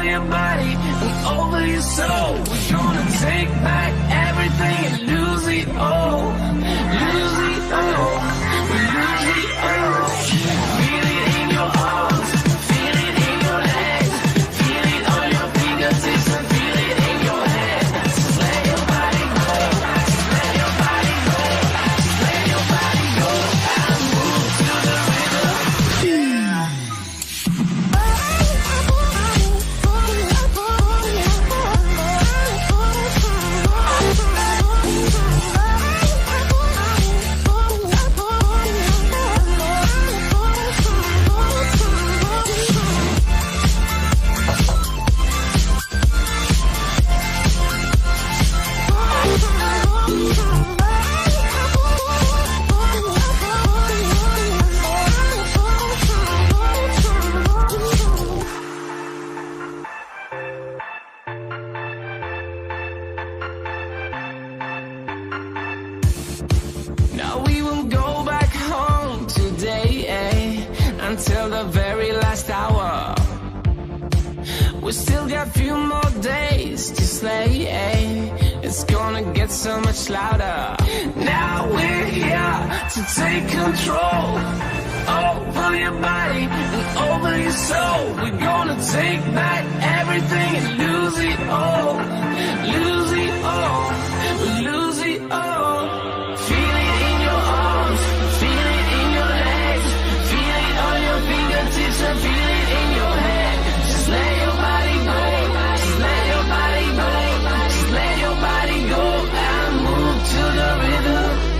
over your body and over your soul. We're gonna take back everything and lose it all. Lose it all. Lose it all. Feel it in your arms, feel it in your legs, feel it on your fingertips and feel it in your head. Just let your body go, just let your body go, just let your body go and move to the rhythm. Now we will go back home today, until the very last hour. We still got a few more days to slay, it's gonna get so much louder. Now we're here to take control over your body and over your soul. We're gonna take back everything and lose it all. Lose it all. Lose it all. Feel it in your arms, feel it in your legs, feel it on your fingertips and feel it in your head. Just let your body go, just let your body go, just let your body go and move to the rhythm.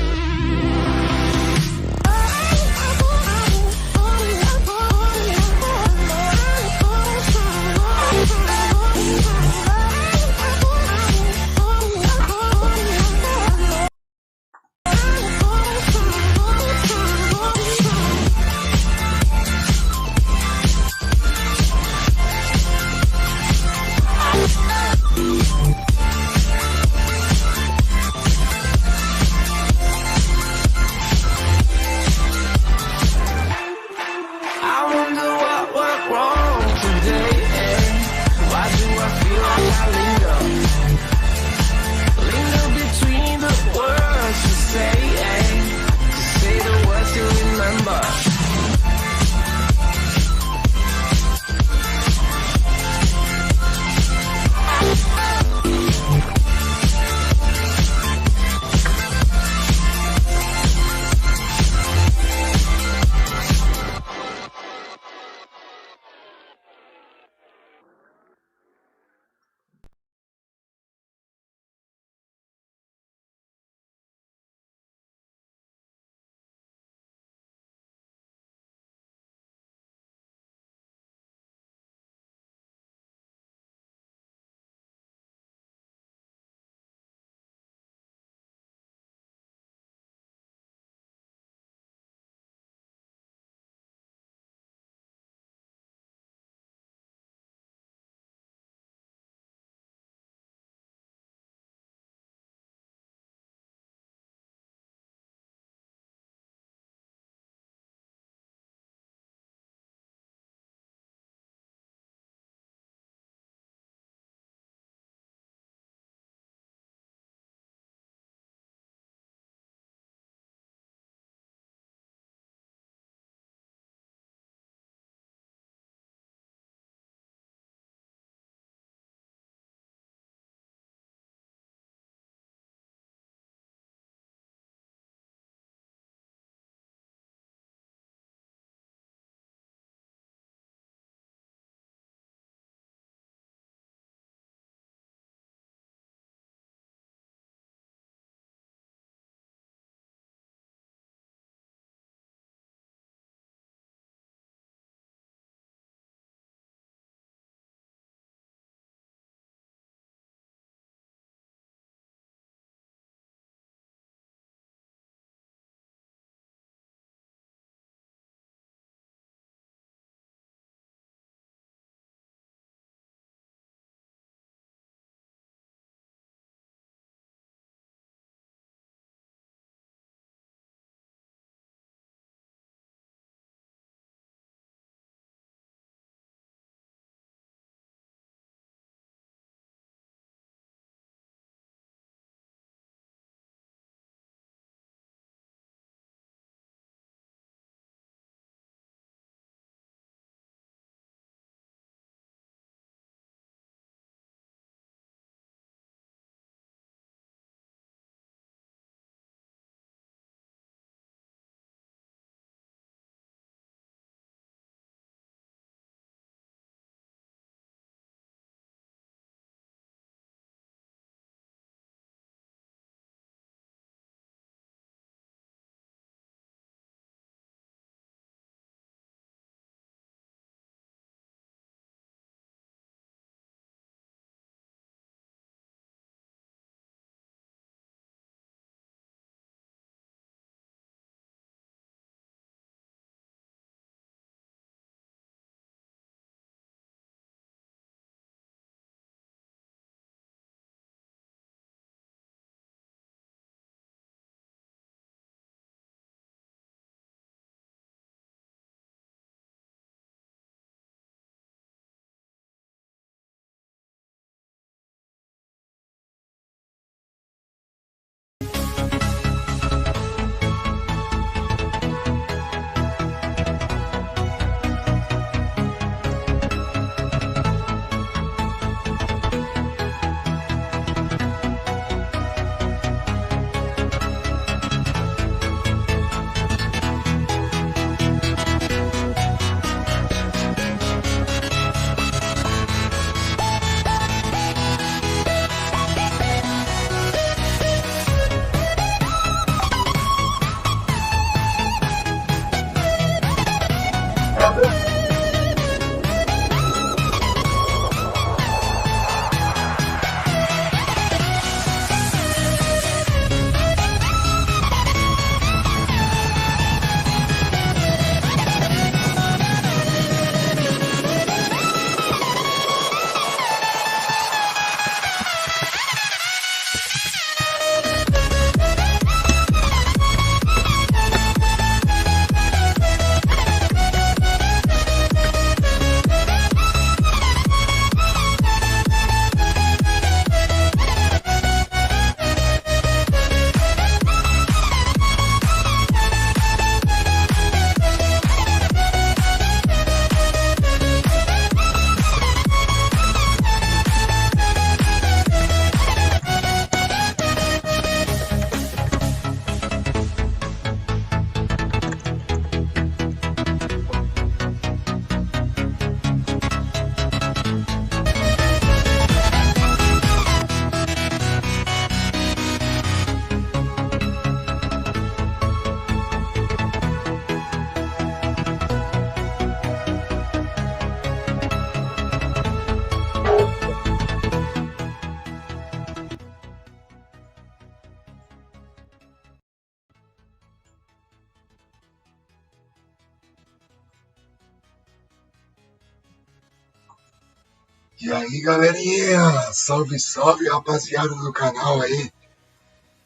E aí, galerinha, salve, salve, rapaziada do canal aí,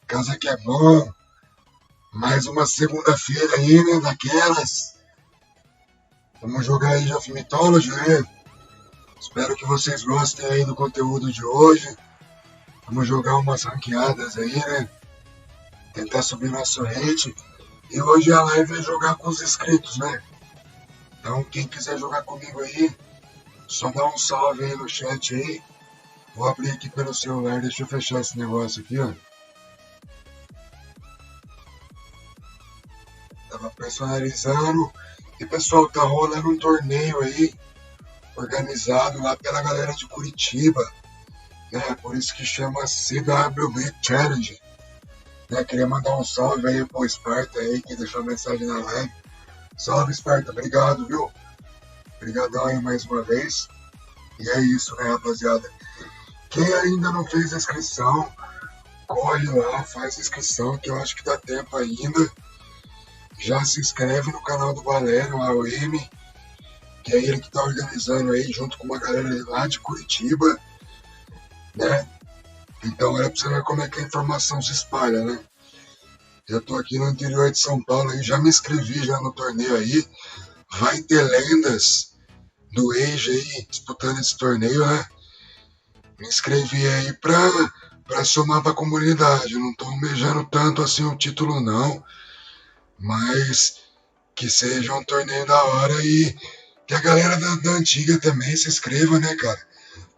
casa que é bom, mais uma segunda-feira aí, né, daquelas, vamos jogar aí de of Mythology, né, espero que vocês gostem aí do conteúdo de hoje, vamos jogar umas ranqueadas aí, né, tentar subir nosso rate, e hoje a live é jogar com os inscritos, né, então quem quiser jogar comigo aí, só dá um salve aí no chat aí. Vou abrir aqui pelo celular, deixa eu fechar esse negócio aqui, ó. Tava personalizando. E pessoal, tá rolando um torneio aí, organizado lá pela galera de Curitiba, né? Por isso que chama CWB Challenge. Né? Queria mandar um salve aí pro Sparta aí, que deixou mensagem na live. Salve, Sparta, obrigado, viu? Obrigadão aí mais uma vez. E é isso, né, rapaziada? Quem ainda não fez a inscrição, corre lá, faz a inscrição, que eu acho que dá tempo ainda. Já se inscreve no canal do Valério, a OM, que é ele que tá organizando aí, junto com uma galera lá de Curitiba, né? Então é pra você ver como é que a informação se espalha, né? Eu tô aqui no interior de São Paulo aí, já me inscrevi já no torneio aí. Vai ter lendas do Age aí disputando esse torneio, né? Me inscrevi aí pra somar pra comunidade. Não tô almejando tanto assim o título não, mas que seja um torneio da hora e que a galera da antiga também se inscreva, né, cara?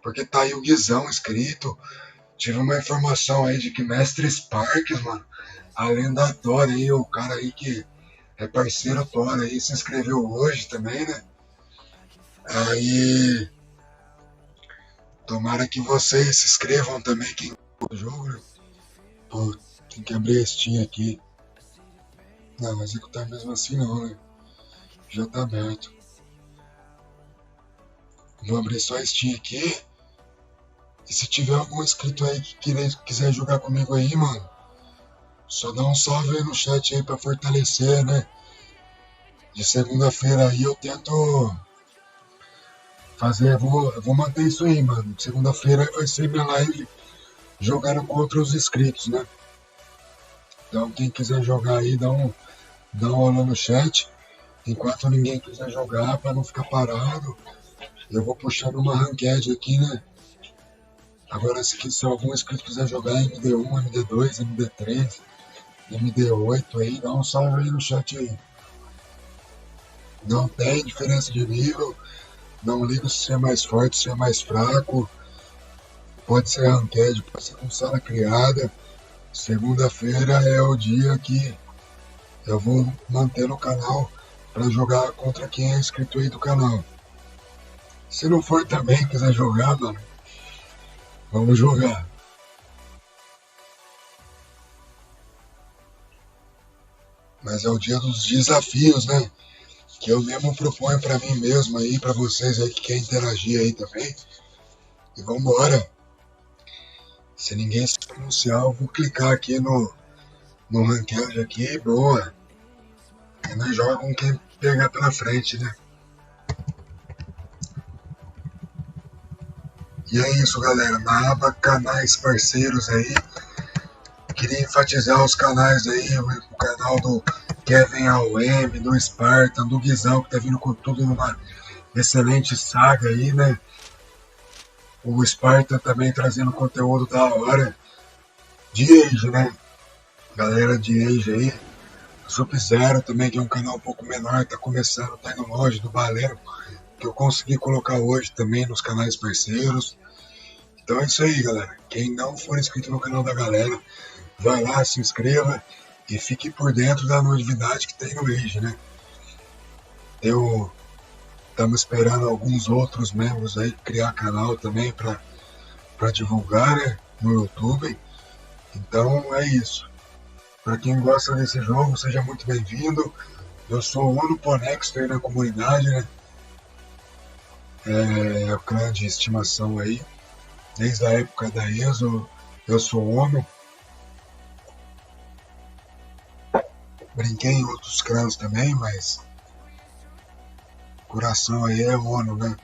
Porque tá aí o Guizão inscrito. Tive uma informação aí de que Mestre Sparks, mano, além da Tora aí, o cara aí que é parceiro Tora aí, se inscreveu hoje também, né? Aí, tomara que vocês se inscrevam também, quem gosta do jogo, né? Pô, tem que abrir a Steam aqui. Não, mas executar mesmo assim não, né? Já tá aberto. Vou abrir só a Steam aqui. E se tiver algum inscrito aí que quiser jogar comigo aí, mano, só dá um salve aí no chat aí pra fortalecer, né? De segunda-feira aí eu tento fazer, eu vou manter isso aí, mano. Segunda-feira vai ser minha live jogando contra os inscritos, né? Então quem quiser jogar aí, dá um olho no chat. Enquanto ninguém quiser jogar, pra não ficar parado, eu vou puxando uma ranked aqui, né? Agora, se algum inscrito quiser jogar MD1, MD2, MD3, MD8 aí, dá um salve aí no chat aí. Não tem diferença de nível, não ligo se você é mais forte, se é mais fraco. Pode ser ranked, pode ser com sala criada. Segunda-feira é o dia que eu vou manter no canal para jogar contra quem é inscrito aí do canal. Se não for também, quiser jogar, mano, vamos jogar. Mas é o dia dos desafios, né? Que eu mesmo proponho pra mim mesmo aí, pra vocês aí que querem interagir aí também. E vambora. Se ninguém se pronunciar, eu vou clicar aqui no ranked aqui, boa. E nós joga com quem pegar pela frente, né? E é isso, galera. Na aba canais parceiros aí, queria enfatizar os canais aí, o canal do Kevin AOM, do Spartan, do Guizão, que tá vindo com tudo numa excelente saga aí, né? O Spartan também trazendo conteúdo da hora de Age, né? Galera de Age aí. Sub-Zero também, que é um canal um pouco menor, tá começando, tá indo longe do Balero, que eu consegui colocar hoje também nos canais parceiros. Então é isso aí, galera. Quem não for inscrito no canal da galera, vai lá, se inscreva e fique por dentro da novidade que tem no Age, né? Estamos esperando alguns outros membros aí criar canal também para divulgar, né, no YouTube. Então é isso. Para quem gosta desse jogo, seja muito bem-vindo. Eu sou o Ono Ponexter na comunidade, né? É o clã de estimação aí. Desde a época da ESO, eu sou Ono. Brinquei em outros clãs também, mas coração aí é Ono, né?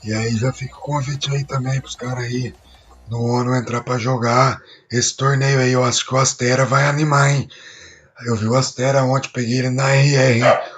E aí já fica o convite aí também pros caras aí no ONU entrar pra jogar esse torneio aí. Eu acho que o Astera vai animar, hein? Eu vi o Astera ontem, peguei ele na RR.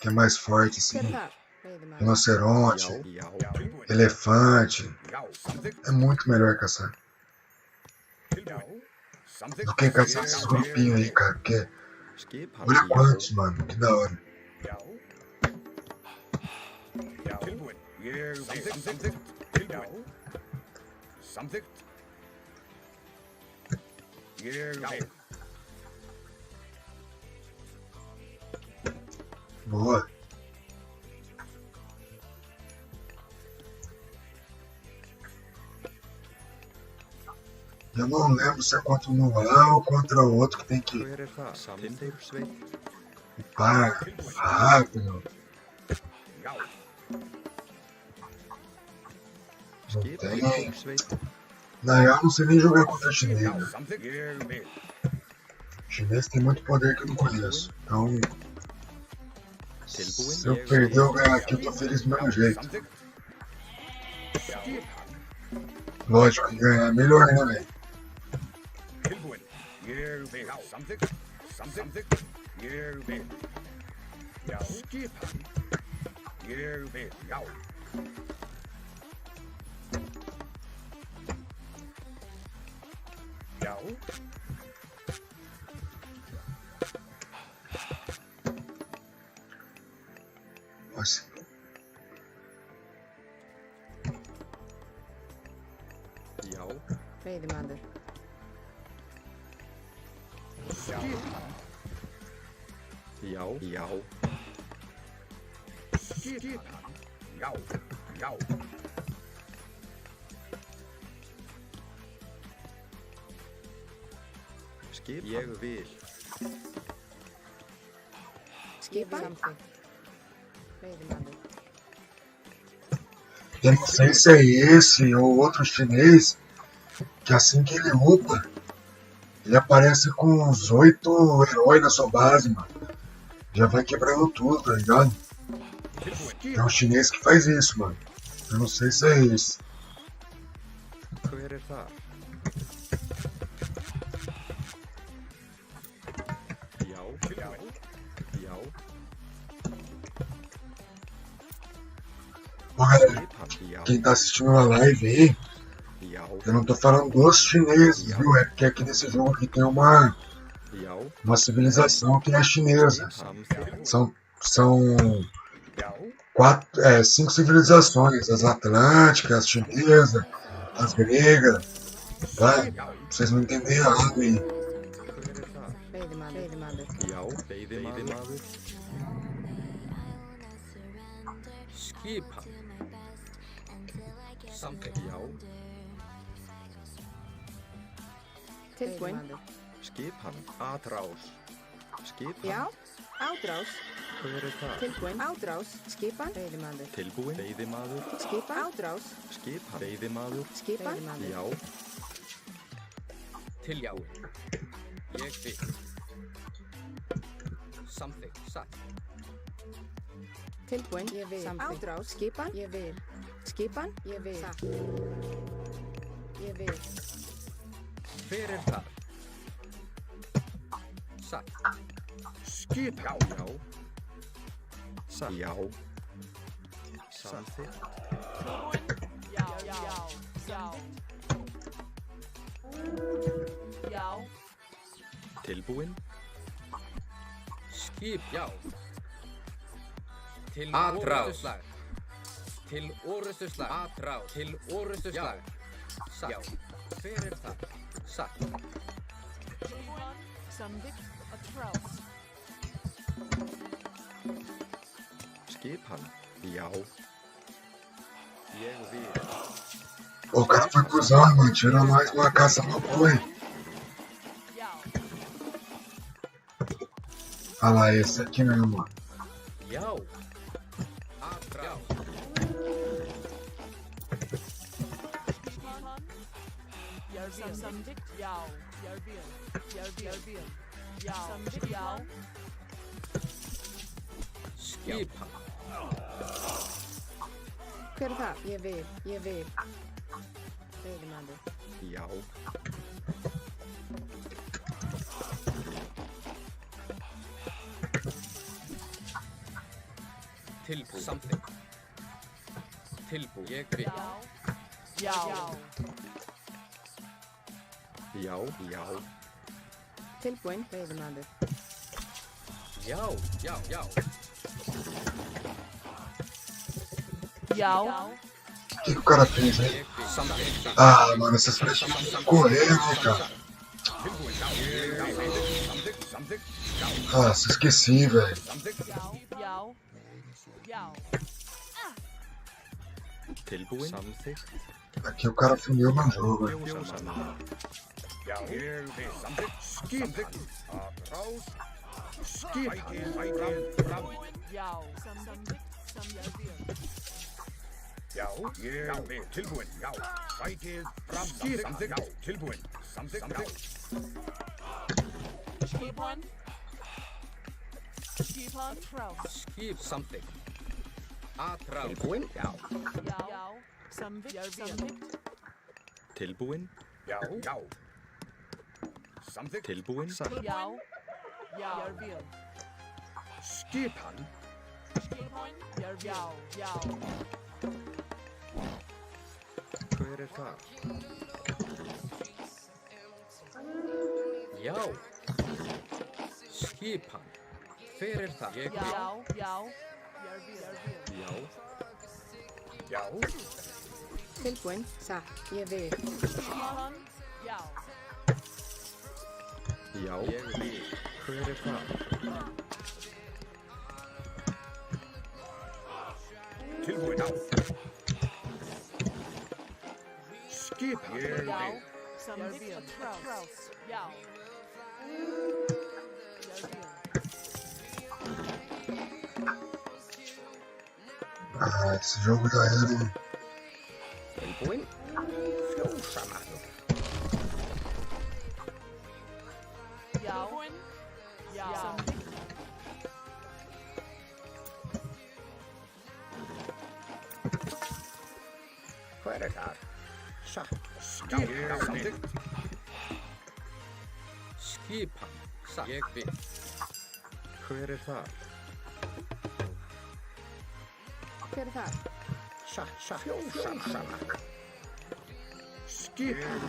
Que é mais forte, assim. Rinoceronte, elefante. É muito melhor caçar do que caçar esses grupinhos aí, cara. Porque olha quantos, mano. Que da hora. Boa. Eu não lembro se é contra um lá ou contra o outro que tem que upar rápido. Não tem. Na real, não sei nem jogar contra chinês. Né? Chinês tem muito poder que eu não conheço. Então, se eu perder ou ganhar aqui, eu tô feliz do mesmo jeito. Lógico que ganhar é melhor, né, velho? Nossa. Já. Veiðimaður. Já. Já. Skipan. Já. Já. Skip. Ég vil. Skipan. Samþykkt. Veiðimaður. Eu não sei se é esse ou outro chinês que assim que ele upa, ele aparece com uns 8 heróis na sua base, mano. Já vai quebrando tudo, tá ligado? É um chinês que faz isso, mano. Eu não sei se é esse. Hver það? Já. Já. Já. Ó, galera, Já. quem tá assistindo a live aí, Já. eu não tô falando dos chineses, viu? É porque aqui nesse jogo aqui tem uma Já. civilização que é chinesa. Samþykkt. São 5 civilizações, as atlânticas, as chinesas, as gregas, tá? Pra vocês não entenderem errado aí. Hver það? Veiðimaður. Já. Veiðimaður. Skipan. Samþykkt. Já. Tilbúin. Skipan. Atrás. Skipan. Já. Ádrás. Hver það? Tilbúin. Ádrás. Skipan. Veiðimaður. Tilbúin. Veiðimaður. Skipan. Ádrás. Skipan. Veiðimaður. Skipan. Já. Tiljáin. Ég vil. Samþykkt. Satt. Tilbúin. Ég vil. Ádrás. Skipan. Ég vil. Skipan. Ég vil. Satt. Ég vil. Hver það? Satt. Skipan. Já. Satt. Já. Samþykkt. Já. Já. Tilbúin. Skip. Já. Til Atrás. orrustuslag. Til orrustuslag. Atrás. Til orrustuslag. Satt. Já. Hver það? Satt. Samþykkt. Atrás. Skipan. Já. Ég vil. O cara foi cruzando, mano. Tira mais uma caça pra boi. Já. Olha lá, esse aqui mesmo, mano. Já. Atrás. Samþykkt. Já. Ég vil. Já. Samþykkt. Já. Skipan. Hver það? Ég vil. Ég vil. Veiðimaður. Já. Tilbú. Samþykkt. Tilbú. Ég vil. Já. Já. Já. Tilbúin. Veiðimaður. Já. Já. Já. Já. O que o cara fez, hein? Ég vil. Samþykkt. Ah, mano, essas flechas ficam correndo, cara. Nossa, esqueci, velho. Já. Tilbúin. Samþykkt. Aqui o cara sumiu no jogo, velho. Fjósamann. Samþykkt. Atrás. Skipan. Já. Samþykkt. Já, ég vil. Tilbúin. Já. Sækið fram. Samþykkt. Já. Tilbúin. Samþykkt. Skipan. Atrás. Skip. Samþykkt. Atrás. Tilbúin. Já. Já. Samþykkt. Tilbúin. Já. Já. Samþykkt. Tilbúin. Satt. Já. Ég vil. Skipan. Já. Hver það? Já. Skipan. Hver er það? Ég vil. Já. Ég vil. Já. Já. Tilbúin. Satt. Ég vil. Skipan. Já. Já. Ég vil. Hver er það? Tilbúin á. Skipan. Ég vil. Samþykkt atrás. Já. Ég vil. Ah, esse jogo já era, hein? Tilbúin. Fjósamaður. Já. Já. Samþykkt. Hver er það? Satt. Skipan. Samþykkt. Skipan. Satt. Ég vil. Hver er það? Hver er það? Satt. Fjósamaður. Skipan.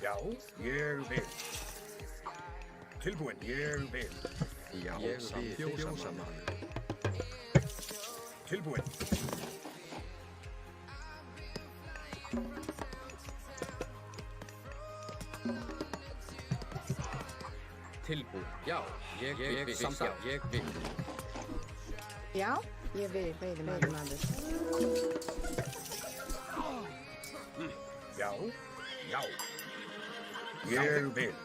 Já, ég vil. Tilbúin. Ég vil. Já. Ég vil. Fjósamaður. Tilbúin. Tilbúin. Já, ég vil. Samt já, ég vil. Já. Ég vil. Veiðimaður. Já, já. Ég vil.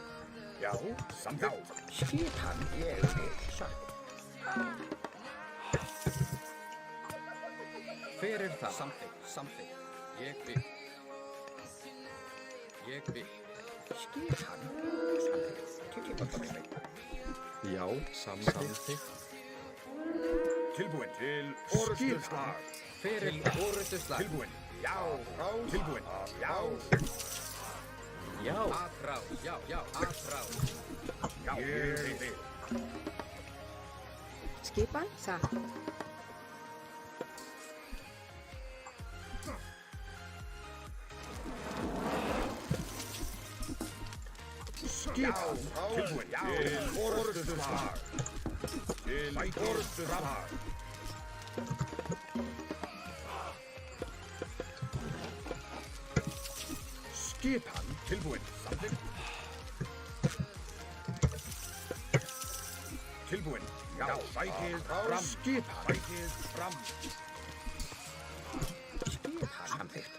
Já, samt já. Skipan. Ég vil. Satt. Hver er það? Samþykkt. Ég vil. Ég vil. Skipan. Samþykkt. Já. Samþykkt. Tilbúin. Til orrustuslag. Hver er það? Orrustuslag. Tilbúin. Já. Tilbúin. Já. Já. Atrás. Já. Atrás. Já. Ég vil. Skipan. Satt. Skipan. Tilbúin. Til orrustuslag. Til orrustuslag. Skipan. Tilbúin. Samþykkt. Tilbúin. Já. Sækið fram. Skipan. Sækið fram. Skipan. Samþykkt.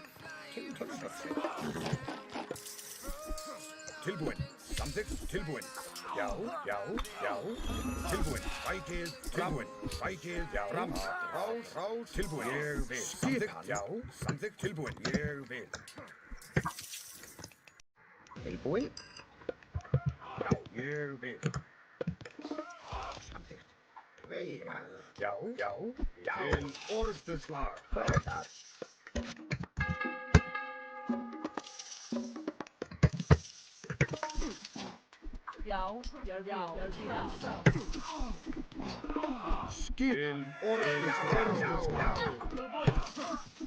Tilbúin. Samþykkt. Tilbúin. Já. Tilbúin. Sækið tilbúin. Sækið fram. Rás. Tilbúin. Ég vil. Skipan. Já. Samþykkt. Tilbúin. Ég vil. Tilbúin. Já, ég vil. Samþykkt. Veiðimaður. Já. Til orrustuslag. Hvað er það? Já. Ég vil. Skipan. Orrustuslag.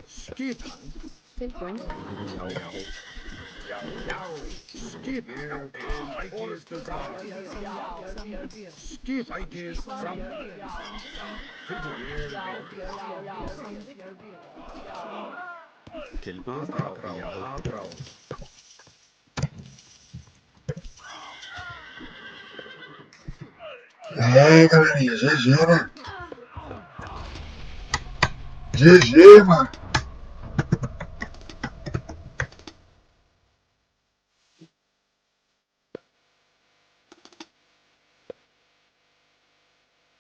Skipan. Tilbúin. Já. Skipan. Orrustuslag. Skipan. Sækið fram. Tilbúin. Tilbúin. Já. É, galerinha, GG, né? GG, mano.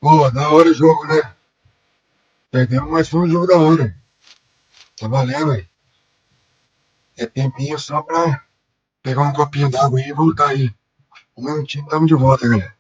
Pô, da hora o jogo, né? Perdemos, mas foi um jogo da hora. Tá valendo aí. É tempinho só pra pegar um copinho d'água aí e voltar aí. Um minutinho, tamo de volta, galera.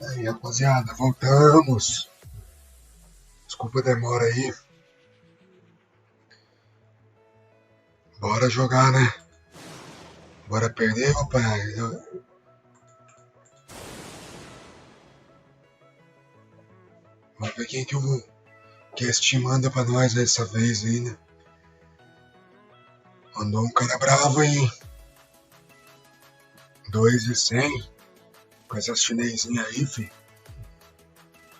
Aí, rapaziada, voltamos. Desculpa a demora aí. Bora jogar, né? Bora perder, pai. Vamos ver quem que a Steam manda pra nós dessa vez aí, né? Mandou um cara bravo aí. 2.100. Com essas chinesinhas aí, fi.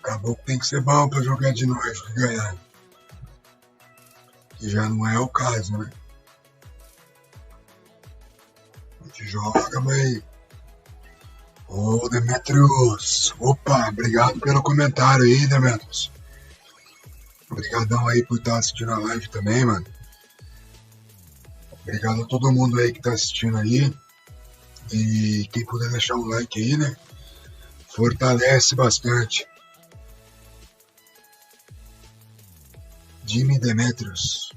Acabou que tem que ser bom pra jogar de nós e ganhar. Que já não é o caso, né? A gente joga, mas... Ô, Demetrius! Opa, obrigado pelo comentário aí, Demetrius. Obrigadão aí por estar assistindo a live também, mano. Obrigado a todo mundo aí que tá assistindo aí. E quem puder deixar um like aí, né? Fortalece bastante. Jimmy Demetrius.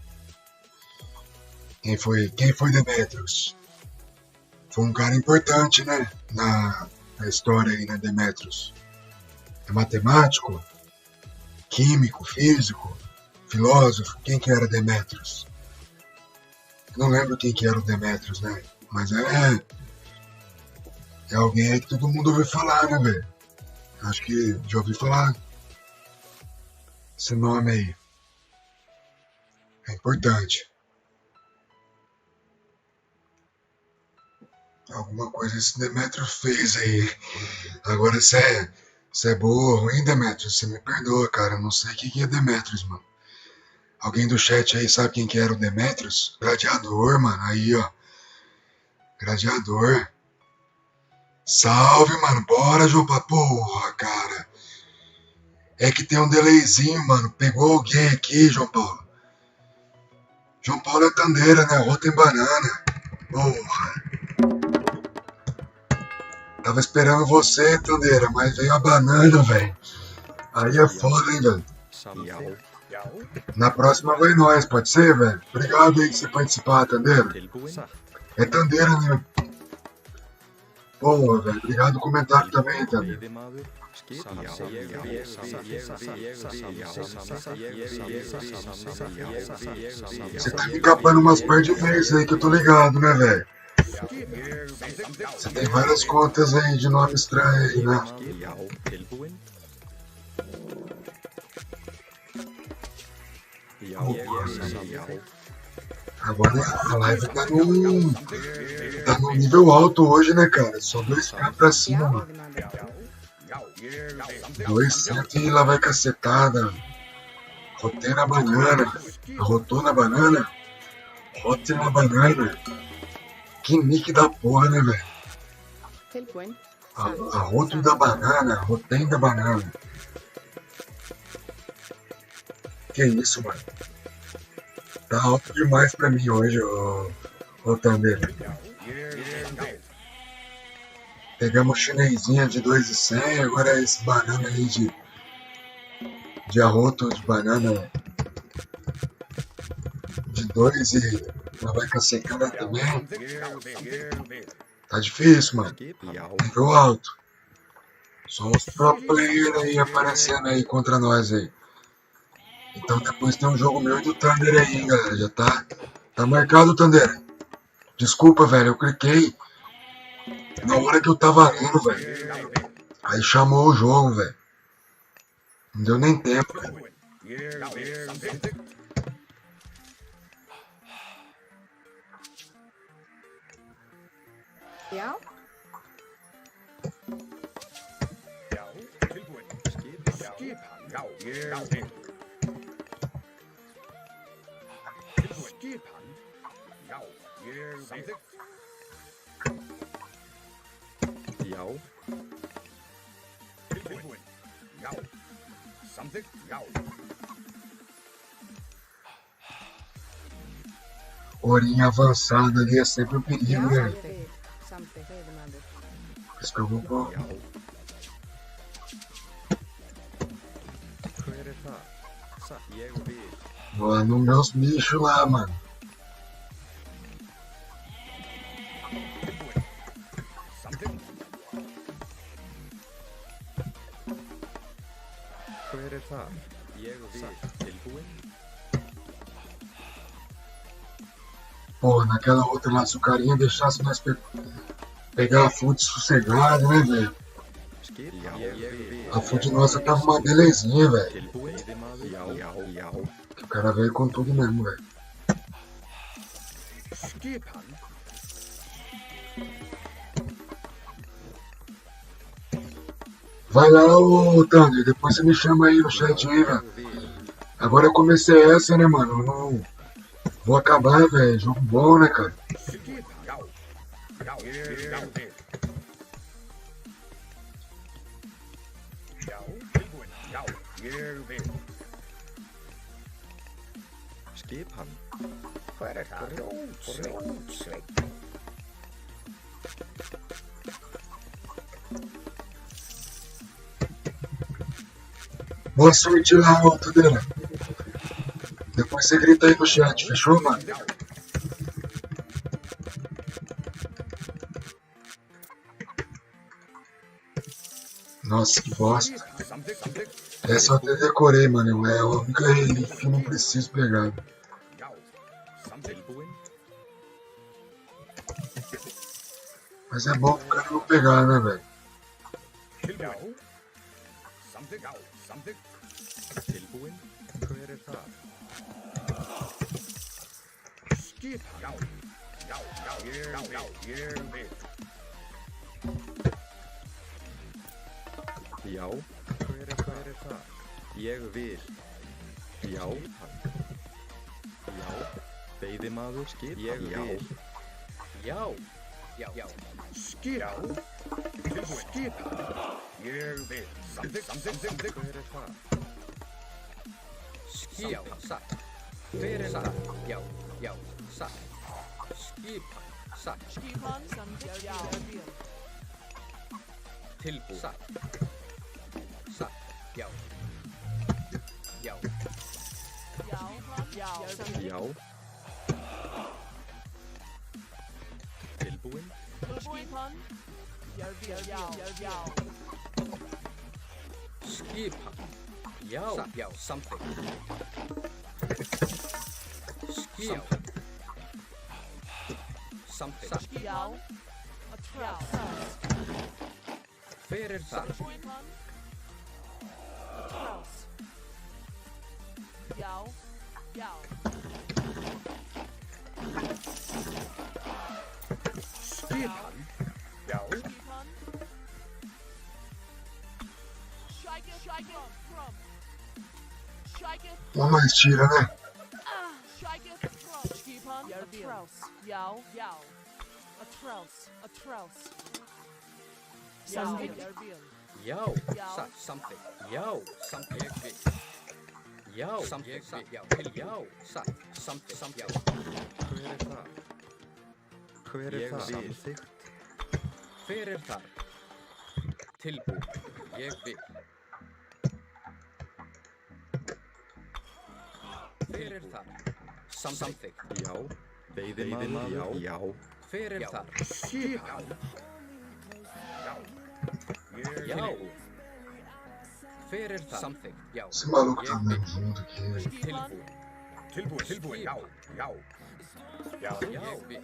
Quem foi Demetrius? Foi um cara importante, né? Na história aí, né, Demetrius? É matemático? Químico? Físico? Filósofo? Quem que era Demetrius? Não lembro quem que era o Demetrius, né? Mas é alguém aí que todo mundo ouviu falar, né, velho? Acho que já ouvi falar esse nome aí. É importante. Alguma coisa esse Demetrius fez aí. Agora você é burro, hein, Demetrius? Você me perdoa, cara. Eu não sei quem que é Demetrius, mano. Alguém do chat aí sabe quem que era o Demetrius? Gladiador, mano. Aí, ó. Gladiador. Salve, mano. Bora, João Paulo. Porra, cara. É que tem um delayzinho, mano. Pegou alguém aqui, João Paulo. João Paulo é Tandeira, né? Rota em banana. Porra. Tava esperando você, Tandeira, mas veio a banana, velho. Aí é foda, hein, velho. Na próxima vai nós, pode ser, velho? Obrigado aí que você participar, Tandeira. É Tandeira, né? Porra, velho. Obrigado no comentário também, Tandeira. Você tá me capando umas par de vezes aí que eu tô ligado, né, velho? Você tem várias contas aí de nome estranho aí, né? Agora a live tá num nível alto hoje, né, cara? Só 2K pra cima, mano. 200 e lá vai cacetada. Rotei na banana. Rotou na banana. Rotei na banana. Que nick da porra, né, velho? Tilbúin. A roto da banana. Rotei da banana. Que isso, mano? Tá alto demais pra mim hoje, ô Tandeira. Pegamos chinesinha de 2.100, agora é esse banana aí de arroto de banana de 2 e ela vai cacecada também. Tá difícil, mano. Nível alto. Só os pro player aí aparecendo aí contra nós aí. Então depois tem um jogo meu e do Thunder aí, hein, galera. Já tá marcado, Thunder. Desculpa, velho, eu cliquei na hora que eu tava lendo, velho. Aí chamou o jogo, velho. Não deu nem tempo, cara. Já. Horinha avançada ali é sempre um perigo, né? Ég vil. Samþykkt. Veiðimaður. Por isso que eu vou pôr. Vou lá nos meus bichos lá, mano. Hver það? Ég vil. Tilbúin? Pô, naquela outra lá, se o carinha deixasse nós pegar a food sossegado, né, velho? Skip. Ég vil. A food nossa tava uma belezinha, velho. Tilbúin? Veiðimaður? Já. O cara veio com tudo mesmo, velho. Skipan. Vai lá, ô Thunder, depois você me chama aí no chat aí, velho. Ég vil. Agora eu comecei essa, né, mano? Eu não vou acabar, velho. Jogo bom, né, cara? Skipan. Já. Ég vil. Já. Tilbúin. Já. Ég vil. Skip hann. Hver það? Grjótsveinn. Boa sorte lá, ô Thunder. Depois você grita aí no chat, fechou, mano? Nossa, que bosta. Samþykkt. Essa eu até decorei, mano. É a única relief que eu não preciso pegar. Já. Samþykkt. Tilbúin? Mas é bom pro cara não pegar, né, velho? Tilbúin. Samþykkt. Já. Samþykkt. Tilbúin? Hver það? Skipan. Já. Ég vil. Já. Hver það? Ég vil. Já. Já. Veiðimaður? Skip. Ég vil. Já. Skipan. Tilbúin. Skipan. Ég vil. Samþykkt. Hver það? Skipan. Satt. Hver það? Já. Satt. Skipan. Satt. Skipan. Samþykkt. Já. Tilbúin. Satt. Já. Já. Já. Tilbúin? Skipan. Já. Skipan. Já. Samþykkt. Skipan. Samþykkt. Já. Hver það? Skipan. Já. Skipan. Já. Skipan. Não mais tira, né? Skipan. Já. Samþykkt. Já. Satt. Samþykkt. Já. Samþykkt. Já. Samþykkt. Já. Já. Satt. Samþykkt. Já. Hver það? Hver það? Samþykkt? Hver þar? Tilbúin. Ég vil. Hver þar? Samþykkt. Já. Veiðimaður? Já. Hver þar? Skipan. Já. Hver þar? Samþykkt. Já. Esse maluco tá meio junto aqui. Tilbúin. Já.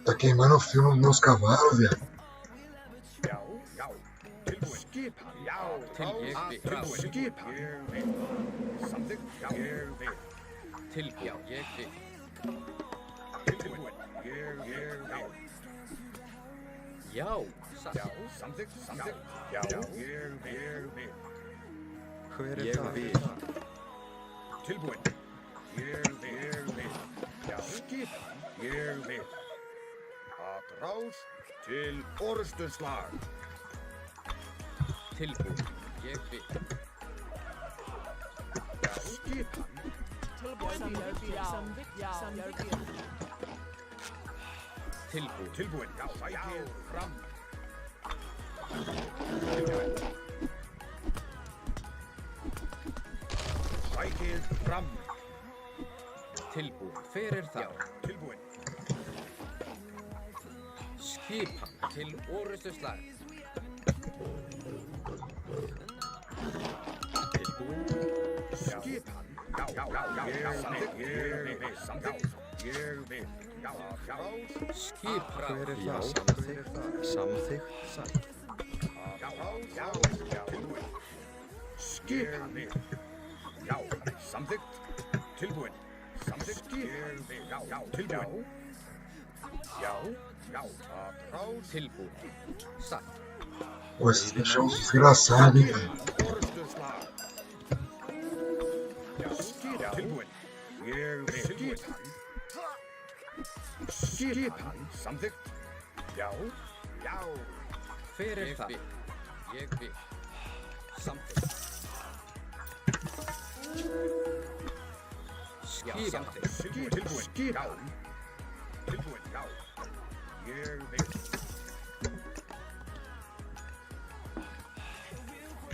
Tá queimando o fio nos meus cavalos, velho. Tilbúin. Skipan. Já. Tilbúin. Skipan. Samþykkt. Já. Tilbúin. Ég vil. Tilbúin. Já. Satt. Samþykkt. Já. Ég vil. Hver Ég það? vil. Tilbúin. Ég vil. Já. Skipan. Ég vil. Atrás til orrustuslag. Tilbúin. Ég vil. Já. Skipan. Tilbúin. Já. Sækið fram. Sækið fram. Tilbúin. Hver það? Tilbúin. Skipan til orrustuslag. Tilbúin? Skipráð. Hver er það? Samþykkt. Samþykkt. Satt. Skipan. Já, samþykkt. Tilbúin. Samþykkt. Já, tilbúin. Já, Tilbúin. Satt. Pô, esses bichos são uns desgraçados, hein, velho. Orrustuslag. Já, tilbúin. Tilbúin. Skipan. Samþykkt. Já. Hver er það? Ég vil. Samþykkt. Skipan. Tilbúin. Skipan. Tilbúin. Já. Ég vil.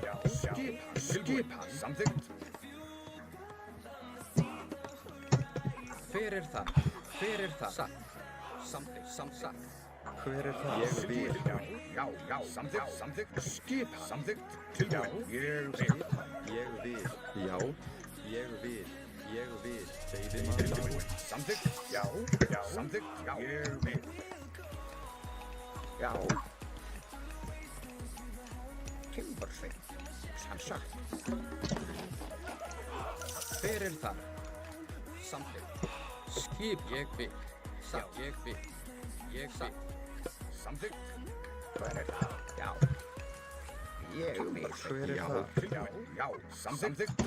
Já. Skipan. Samþykkt. Hver er það? Hver er það? Satt. Samþykkt. Satt. Hver er það? Ég vil. Já. Samþykkt. Skipan. Samþykkt. Tilbúin. Ég vil. Ég vil. Já. Ég vil. Ég vil. Veiðimaður. Samþykkt. Já. Samþykkt. Já. Ég vil. Já. Timbersveit. Sem sagt. Hver er það? Samþykkt. Skip. Ég vil. Satt. Ég vil. Ég vil. Samþykkt. Hver er það? Já. Ég vil. Hver er það? Já. Samþykkt.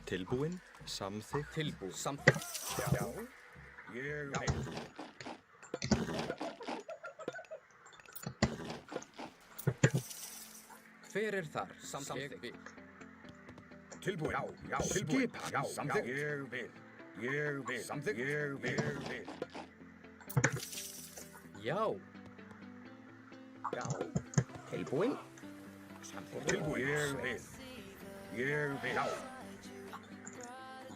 Tilbúin. Samþykkt. Tilbúin. Samþykkt. Já. Ég vil. Hver er þar? Samþykkt. Ég vil. Tilbúin. Já. Tilbúin. Já. Samþykkt. Ég vil. Samþykkt. Ég vil. Já. Já. Tilbúin. Samþykkt. Tilbúin. Ég vil. Já.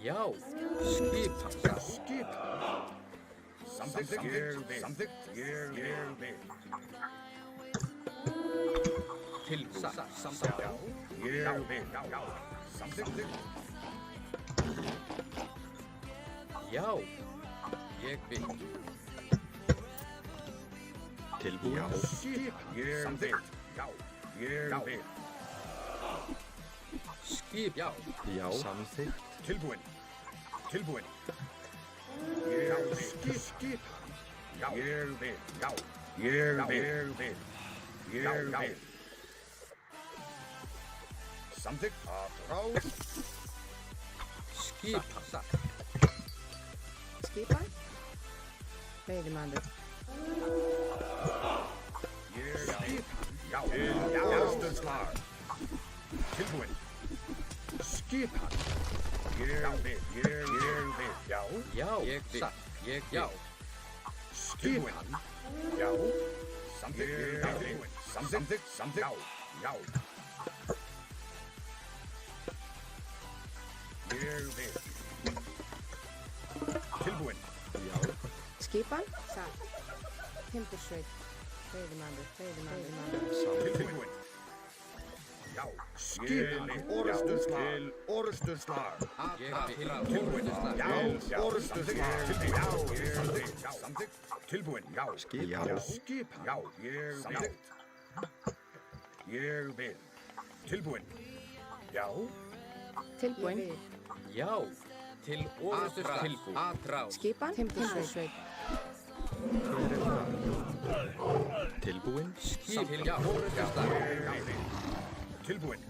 Já. Skipan. Skipan. Samþykkt. Ég vil. Samþykkt. Ég vil. Tilbúin. Samþykkt. Já. Ég vil. Já. Samþykkt. Já. Ég vil. Tilbúin. Já. Skipan. Ég vil. Já. Ég vil. Skip. Já. Já. Samþykkt. Tilbúin. Ég vil. Skipan. Já. Ég vil. Já. Ég vil. Ég vil. Samþykkt. Ráð. Skipan. Satt. Skipan. Veiðimaður. Ég vil. Já. Orrustuslag. Tilbúin. Skipan. Ég vil. Já. Já. Ég vil. Satt. Ég vil. Já. Skipan. Já. Samþykkt. Samþykkt. Já. Ég vil. Tilbúin. Já. Skipan. Satt. Timbersveit. Veiðimaður. Tilbúin. Já. Skipan. Orrustuslag. Ég vil. Tilbúin. Orrustuslag. Já. Orrustuslag. Já. Samþykkt. Tilbúin. Já. Já. Skipan. Já. Samþykkt. Ég vil. Tilbúin. Já. Tilbúin. Já. Til orrustuslag. Tilbúin. Atráð. Skipan. Timbersveit. Hver er það? Tilbúin. Skip. Til orrustuslag. Tilbúin.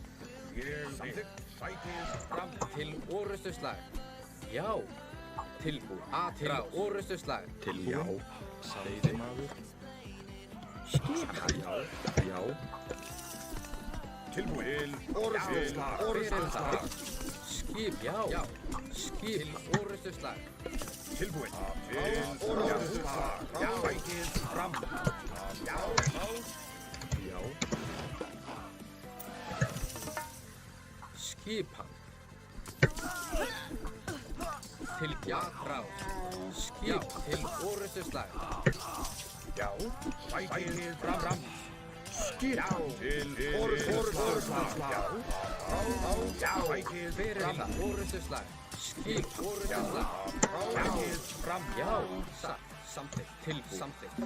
Samþykkt. Sætið fram. Til orrustuslag. Já. Tilbúin. Atráð. Til orrustuslag. Tilbúin. Já. Veiðimaður. Skipan. Já. Já. Tilbúin. Orrustuslag. Skip. Já. Skip. Til orrustuslag. Tilbúin. Orrustuslag. Sætið fram. Já. Já. Skipan. Til atráð. Skip. Til orrustuslag. Já. Sætið fram. Skipan til orrustuslag. Já, fækið Hver er það? Orrustuslag. Skip. Orrustuslag. fækið fram. Já, satt. Samþykkt. Tilbúið. Samþykkt.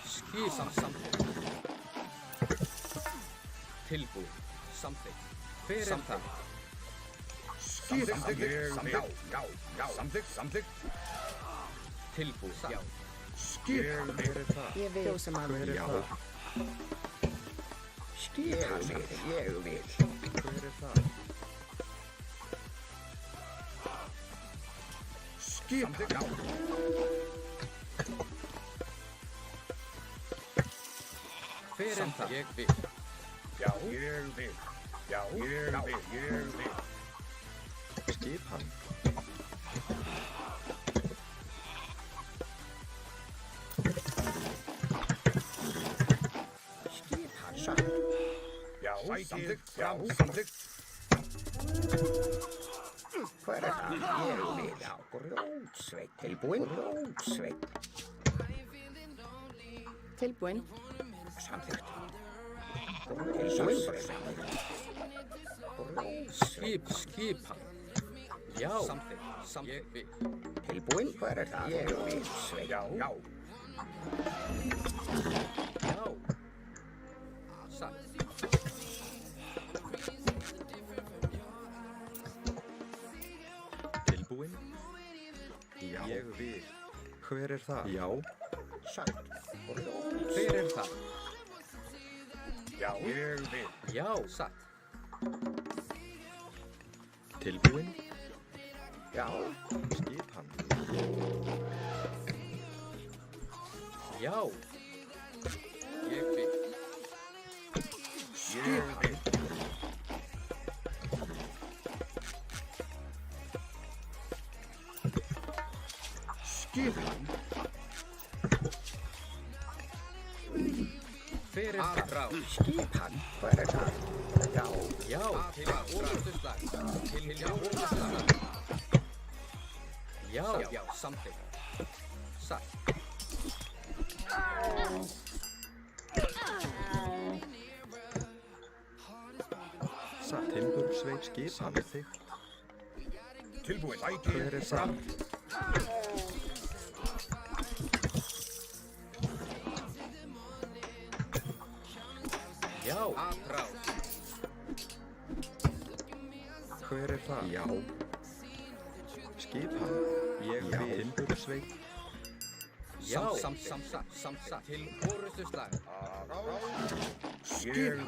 Skip. Samþykkt. Tilbúið. Samþykkt. Hver er það? Skipan samþykkt. Tilbúið. Já. Skipan Hver er það? Ég vil. Kjósamaður. Hver er það? Skipan ég vil. Hver er það? Skipan Hver er það? Ég vil. Já, ég vil. Já, ég vil. Skipan. Skipan satt. Já, samþykkt fram. Samþykkt. Hver er það? Ég vil. Já, grjótsveit. Tilbúinn. Grjótsveit. Tilbúin. Samþykkt. Tilbúinn. Skipan. Já. Samþykkt. Ég vil. Tilbúinn. Hver er það? Ég vil. Sveit. Já. Já. Satt. Tilbúinn? Já. Ég vil. Hver er það? Já. Satt. Hver er það? Já, ég vil. Já. Satt. Tilbúinn? Já. Skipan. Já. Ég vil. Ég vil. Skipan. Hver er það? Skipan. Hver er það? Já. Já. Til orrustuslag. Til orrustuslag. Já. Já. Samþykkt. Satt. Satt. Timbursveit skip. Samþykkt. Tilbúinn. Hver er það? Já. Atrás. Hver er það? Já. Skipan. Ég vil. Timbursveit. Já. Samsatt. Til orrustuslag. Ég vil.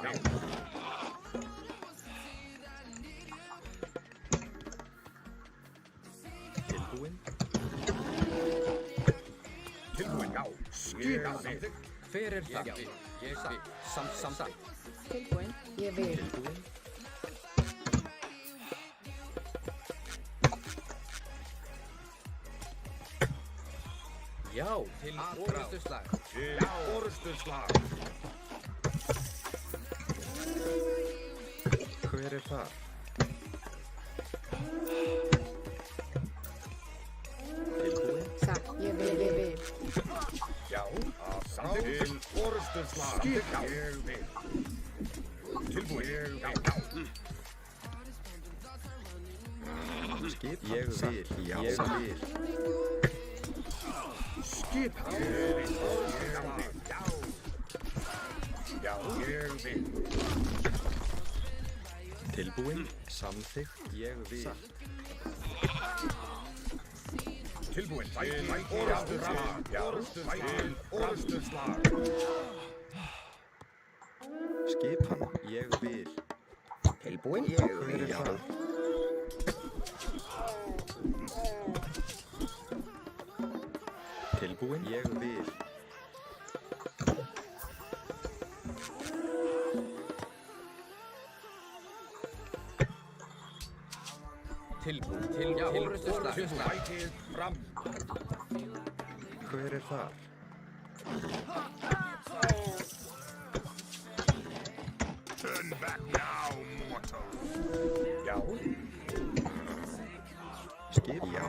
Tilbúinn? Tilbúinn. Já. Skipan. Samþykkt. Hver er það? Ég vil. Samsatt. Tilbúin. Ég vil. Tilbúinn? Já. Til orrustuslag. Til orrustuslag. Hver er það? Tilbúinn? Satt. Ég vil. Já. Samþykkt. Til orrustuslag. Skipan. Ég vil. Tilbúinn. Ég vil. Skip. Ég vil. Já. Ég vil. Skipan. Ég vil. Já. Ég vil. Tilbúinn? Samþykkt. Ég vil. Satt. Tilbúinn. Til orrustuslag. Já. Til orrustuslag. Skipan. Ég vil. Tilbúinn. Ég vil. Já. Tilbúinn? Ég vil. Tilbúinn? Til orrustuslag. Fækið fram. Hver er það? Turn back now, mortal. Já. Skip? Já.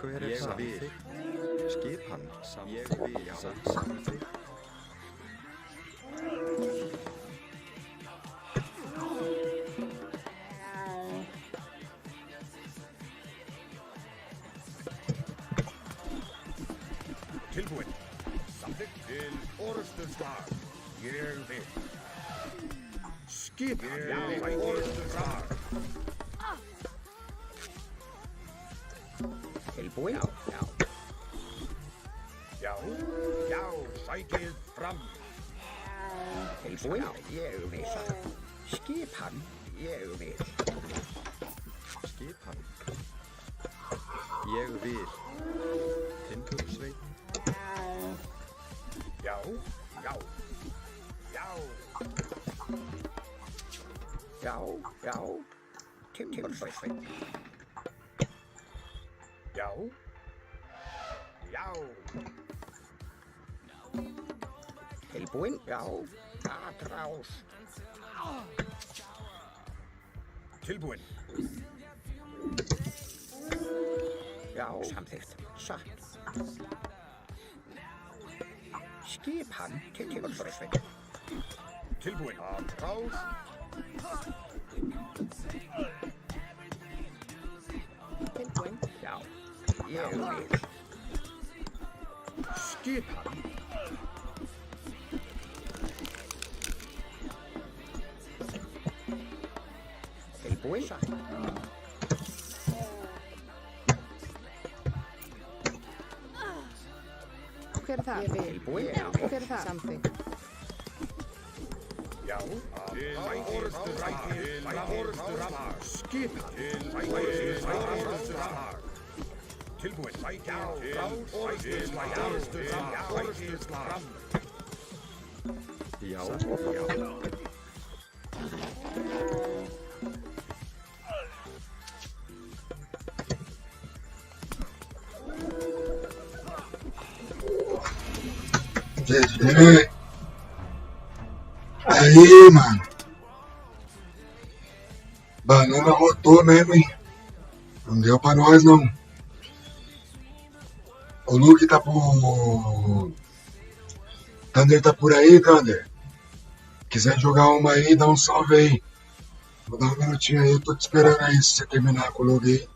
Hver er Ég vil. Skipan. Ég vil. Samþykkt. Tilbúinn. Samþykkt til orrustuslag. Ég vil. Skipan. Já, orrustuslag. Tilbúinn? Já. Já, já, sækið fram. Tilbúinn? Ég vil. Skipan? Ég vil. Skipan. Ég vil. Timbursveit. Já, já, já. Já, já. Timbursveit. Já, já. Tilbúinn? Já. Atrás. Tilbúinn. Já. Samþykkt. Satt. Skipan til Timbursveit. Tilbúinn. Atrás. Tilbúinn. Já. Ég vil. Skipan. Tilbúinn? Satt. Hver er það? Ég vil. Tilbúinn? Já. Hver er það? Samþykkt. Já, orrustuslag. Skipan. Orrustuslag. Tilbúinn. Já, orrustuslag. Já og já. GG. Aí, mano. Banana rotou mesmo, hein? Não deu pra nós, não. O Luke tá por... Thunder tá por aí, Thunder? Quiser jogar uma aí, dá um salve aí. Vou dar um minutinho aí, tô te esperando aí, se você terminar com o Luke aí.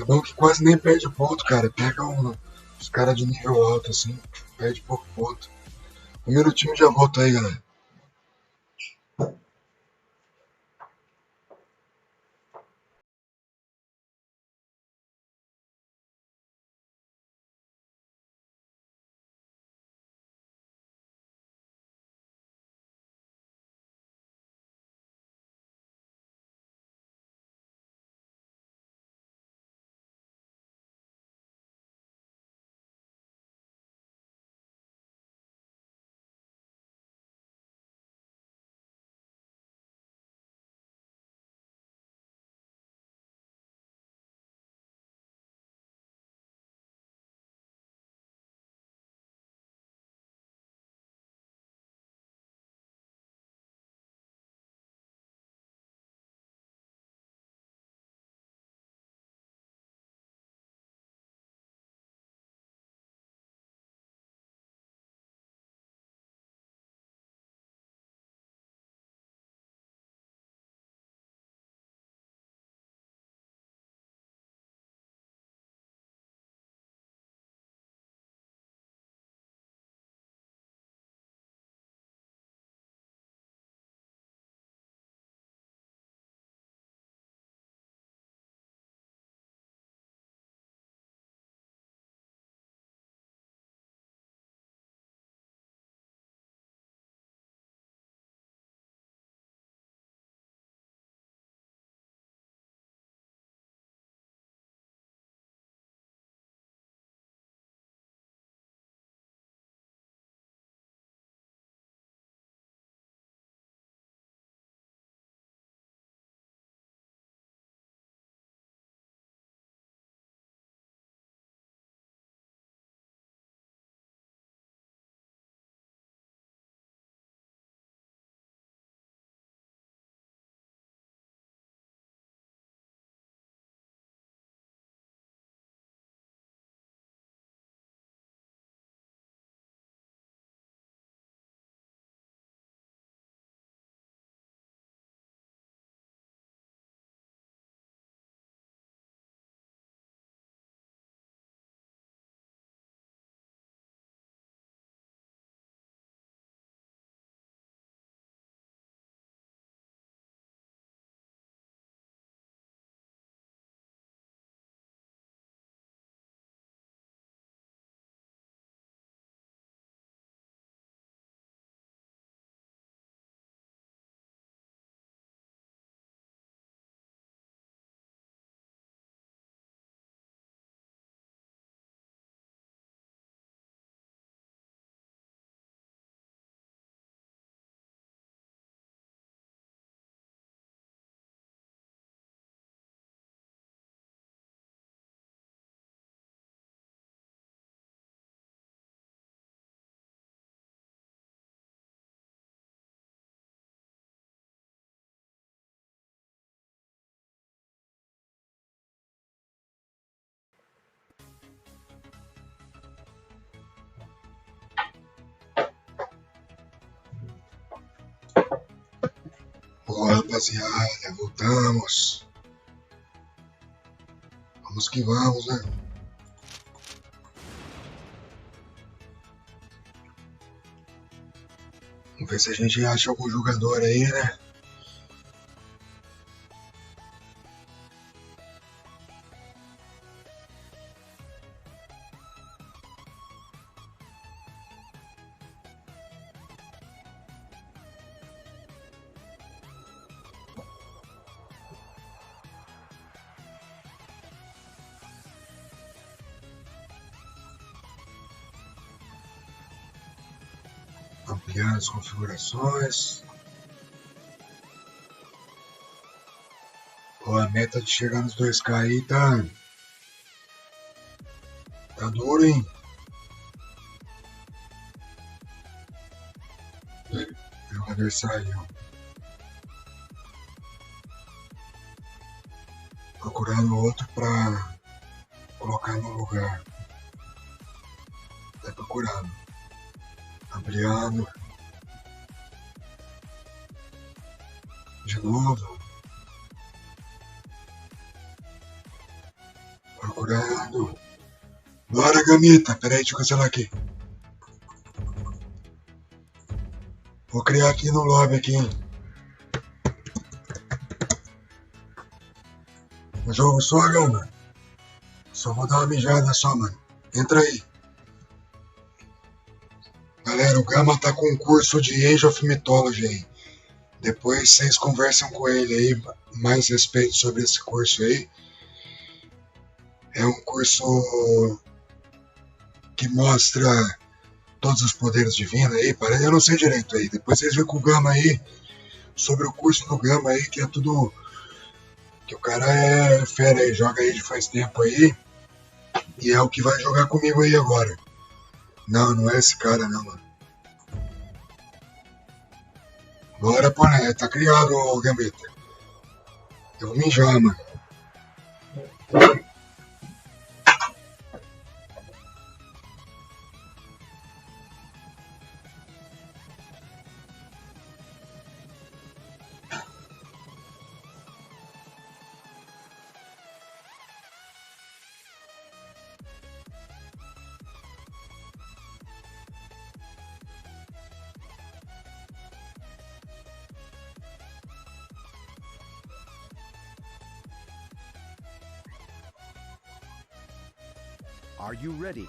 É bom que quase nem perde ponto, cara. Pega os caras de nível alto, assim. Perde pouco ponto. Um minutinho já volto aí, galera. Ô, rapaziada, voltamos. Vamos que vamos, né? Vamos ver se a gente acha algum jogador aí, né? Ampliar as configurações. Pô, a meta de chegar nos 2K aí tá duro, hein? O jogador saiu. Procurando outro pra colocar no lugar. Tá procurando. Ampliando. De novo. Procurando. Bora, Gamita. Pera aí, deixa eu cancelar aqui. Vou criar aqui no lobby aqui, hein. Um jogo só, Gama. Só vou dar uma mijada só, mano. Entra aí. Galera, o Gama tá com um curso de Age of Mythology aí. Depois vocês conversam com ele aí, mais respeito sobre esse curso aí. É um curso que mostra todos os poderes divinos aí. Eu não sei direito aí. Depois vocês veem com o Gama aí, sobre o curso do Gama aí, que é tudo... Que o cara é fera aí, joga aí de faz tempo aí. E é o que vai jogar comigo aí agora. Não, não é esse cara não, mano. Bora, pô, né? Tá criado, ô Gambetta. Eu vou mijar, mano. Are you ready?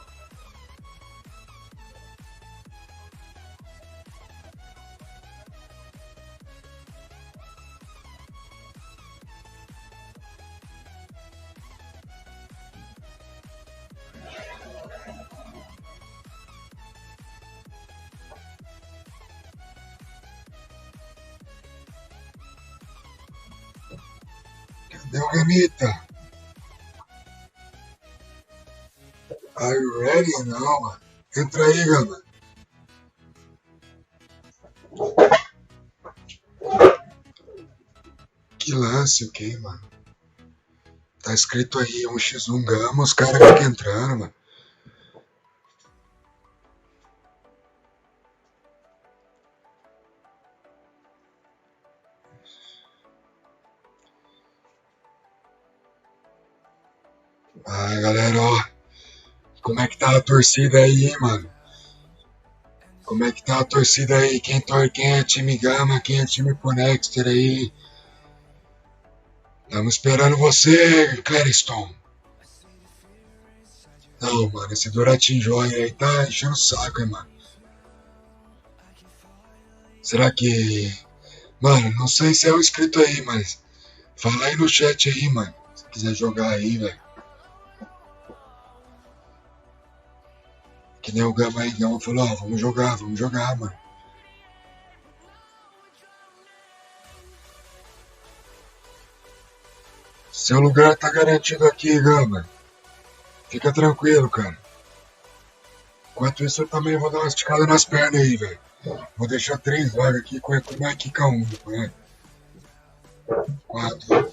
Cadê o Gamita? Are you ready? Não, mano. Entra aí, Gama. Que lance, ok, mano. Tá escrito aí 1x1 Gama, os caras ficam entrando, mano. Ah, galera, ó. Como é que tá a torcida aí, hein, mano? Como é que tá a torcida aí? Quem é time Gama, quem é time Ponexter aí? Estamos esperando você, Clariston. Não, mano, esse Doratin Joy aí tá enchendo o saco, hein, mano. Será que... Mano, não sei se é o inscrito aí, mas... Fala aí no chat aí, mano. Se quiser jogar aí, velho. Que nem o Gama aí, Gama falou, ó, vamos jogar, mano. Seu lugar tá garantido aqui, Gama. Fica tranquilo, cara. Enquanto isso, eu também vou dar uma esticada nas pernas aí, velho. Vou deixar 3 vagas aqui, como é que fica um, né? 4.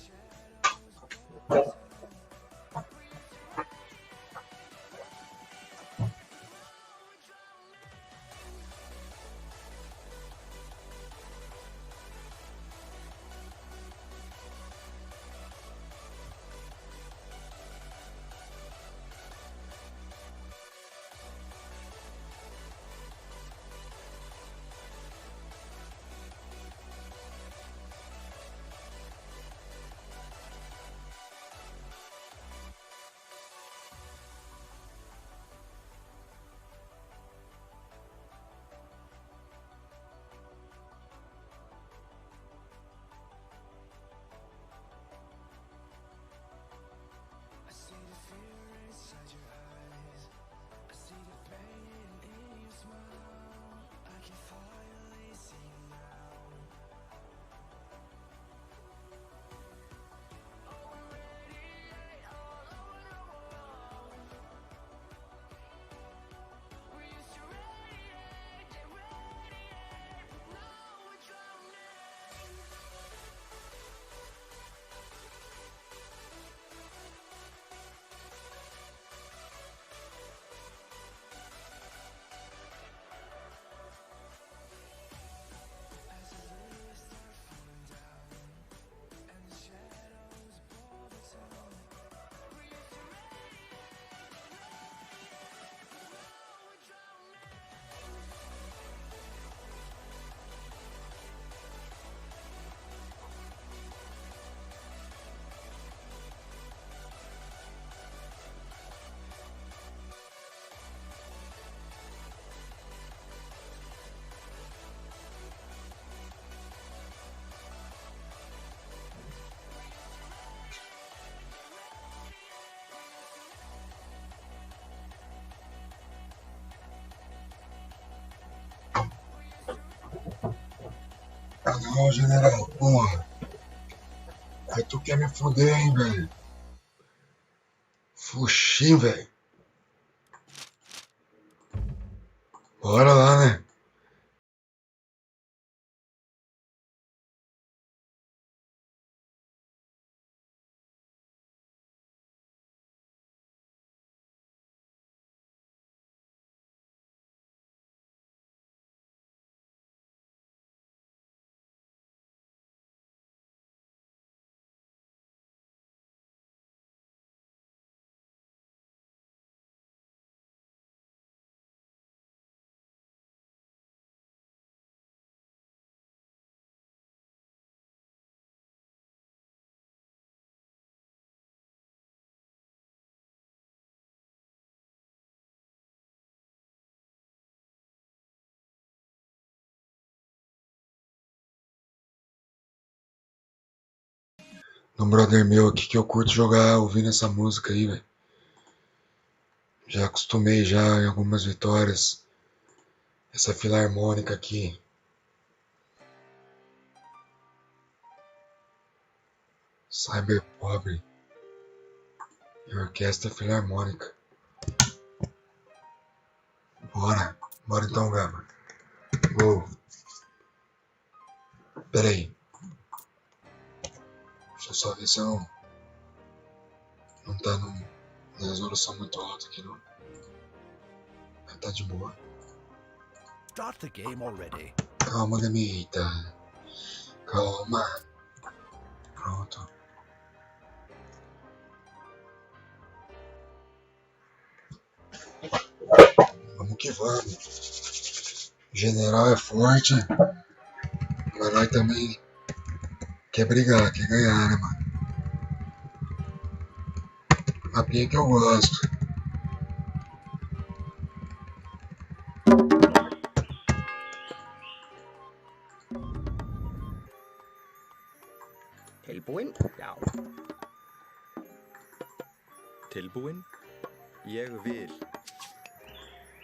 Ah não, general, porra. Aí tu quer me fuder, hein, velho? Fuxim, velho. Bora lá, né? Um brother meu aqui que eu curto jogar ouvindo essa música aí, velho. Já acostumei já em algumas vitórias. Essa filarmônica aqui. Cyber Pobre. E Orquestra Filarmônica. Bora. Bora então, Gama. Gol. Pera aí. Deixa eu só ver se eu não tá na resolução muito alta aqui, não. Mas tá de boa. Start the game already. Calma, Gamita. Calma. Pronto. Vamos que vamos. O general é forte. Mas nós também quer brigar, quer ganhar, né, mano? Mapinha que eu gosto. Tilbúin? Já. Tilbúin? Ég vil.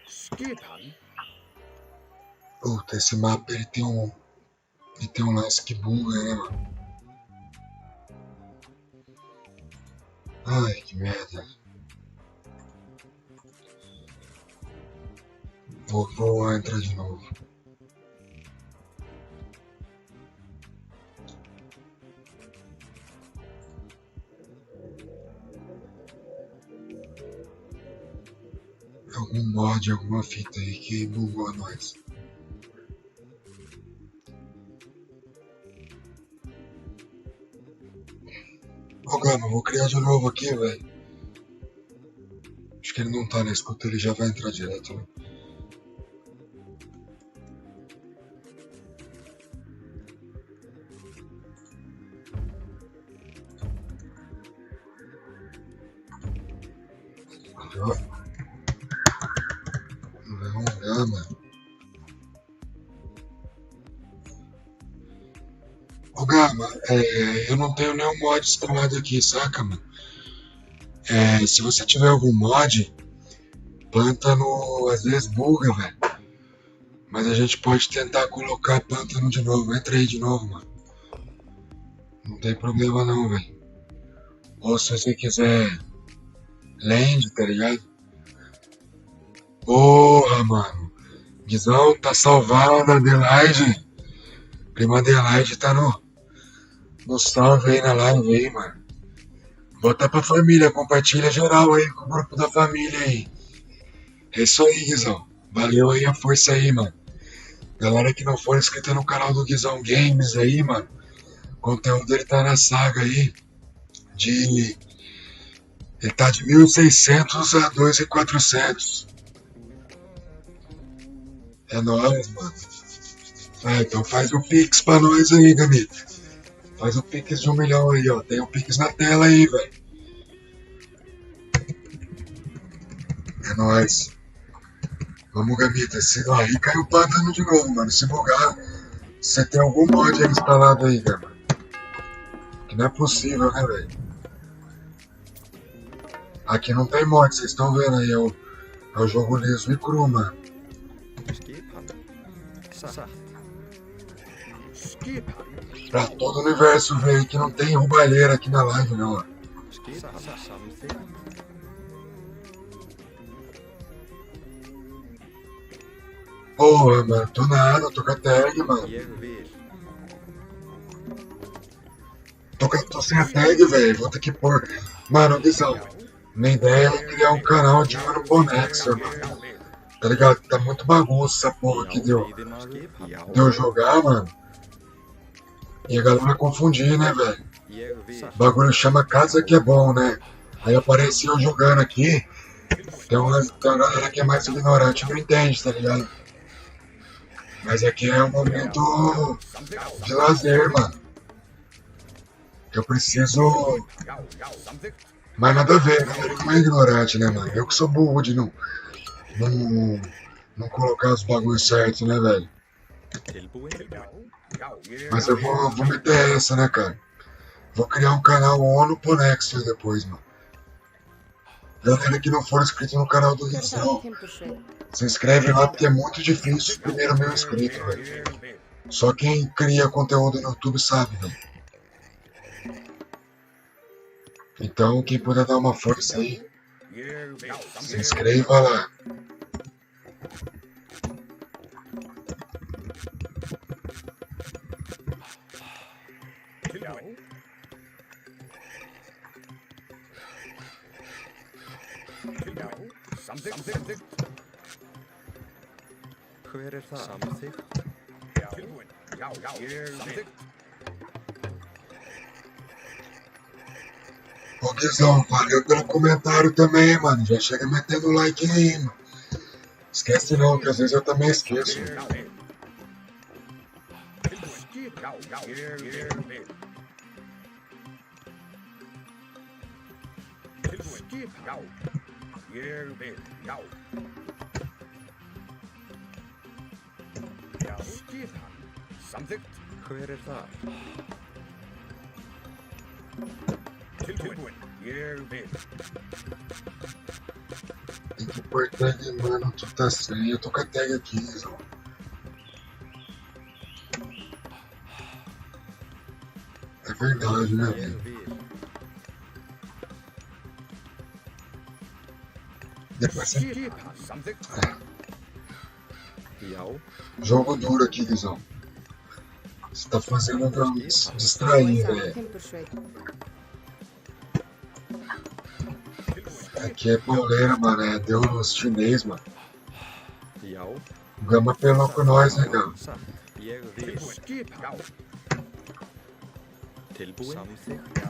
Skipan. Puta, esse mapa ele tem um lance que buga, né, mano? Ai, que merda. Vou entrar de novo. Algum mod, alguma fita aí que bugou nós. Ô Gama, vou criar de novo aqui, velho. Acho que ele não tá na escuta, ele já vai entrar direto, né? Não, Gama. Ô Gama, eu não tenho nenhum mod instalado aqui, saca, mano? Se você tiver algum mod, pântano às vezes buga, velho. Mas a gente pode tentar colocar pântano de novo. Entra aí de novo, mano. Não tem problema não, velho. Ou se você quiser land, tá ligado? Porra, mano. Guizão tá salvado, Adelaide. Prima Adelaide tá no salve aí na live aí, mano. Bota pra família, compartilha geral aí com o grupo da família aí. É isso aí, Guizão. Valeu aí a força aí, mano. Galera que não for inscrita no canal do Guizão Games aí, mano. O conteúdo dele tá na saga aí. Ele tá de 1.600 a 2.400. É nóis, mano. Então faz o Pix pra nós aí, Gamita. Faz o Pix de 1 milhão aí, ó. Tem o Pix na tela aí, velho. É nóis. Vamos, Gamita. Aí caiu o pântano de novo, mano. Se bugar, você tem algum mod aí instalado aí, Gama? Que não é possível, né, velho? Aqui não tem mod, vocês estão vendo aí. É o jogo liso e cru, mano. Skipan. Satt. Pra todo o universo ver que não tem roubalheira aqui na live, não. Ó. Skipan. Samþykkt. Porra, mano, tô nada, tô com a tag, mano. Ég vil. Tô sem a tag, velho. Vou ter que pôr. Mano, Guizão, minha ideia é criar um canal de Mano Bonexer, mano. Tá ligado? Tá muito bagunça essa porra que deu. Já. Deu jogar, mano. E a galera confundir, né, velho? Ég vil. O bagulho chama Casa que é bom, né? Aí aparece eu jogando aqui. Tem uma galera que é mais ignorante, não entende, tá ligado? Mas aqui é um momento de lazer, mano. Eu preciso. Mas nada a ver, a galera não é ignorante, né, mano? Eu que sou burro de não colocar os bagulhos certos, né, velho? Tilbúin. Mas eu vou meter essa, né, cara? Vou criar um canal ONU pro Nexus depois, mano. Galera que não for inscrito no canal do Guizão, se inscreve lá porque é muito difícil o primeiro 1000 inscritos, velho. Só quem cria conteúdo no YouTube sabe, velho. Então, quem puder dar uma força aí, se inscreva lá. Hver það? Samþykkt. Ô Guizão, valeu pelo comentário também, mano. Já chega metendo like aí, mano. Esquece não, que às vezes eu também esqueço. Hver það? Tem que pôr tag, mano. Tu tá sem. Eu tô com a tag aqui, Guizão. É verdade, né, Ég velho? vil. Depois você. Já. Jogo duro aqui, Guizão. Você tá fazendo pra me distrair, velho. Timbursveit. Aqui é pauleira, mano. É Deus chinês, mano. Já. Gama pelou com nós, né, cara? Satt. Ég vil. Tilbúin. Samþykkt.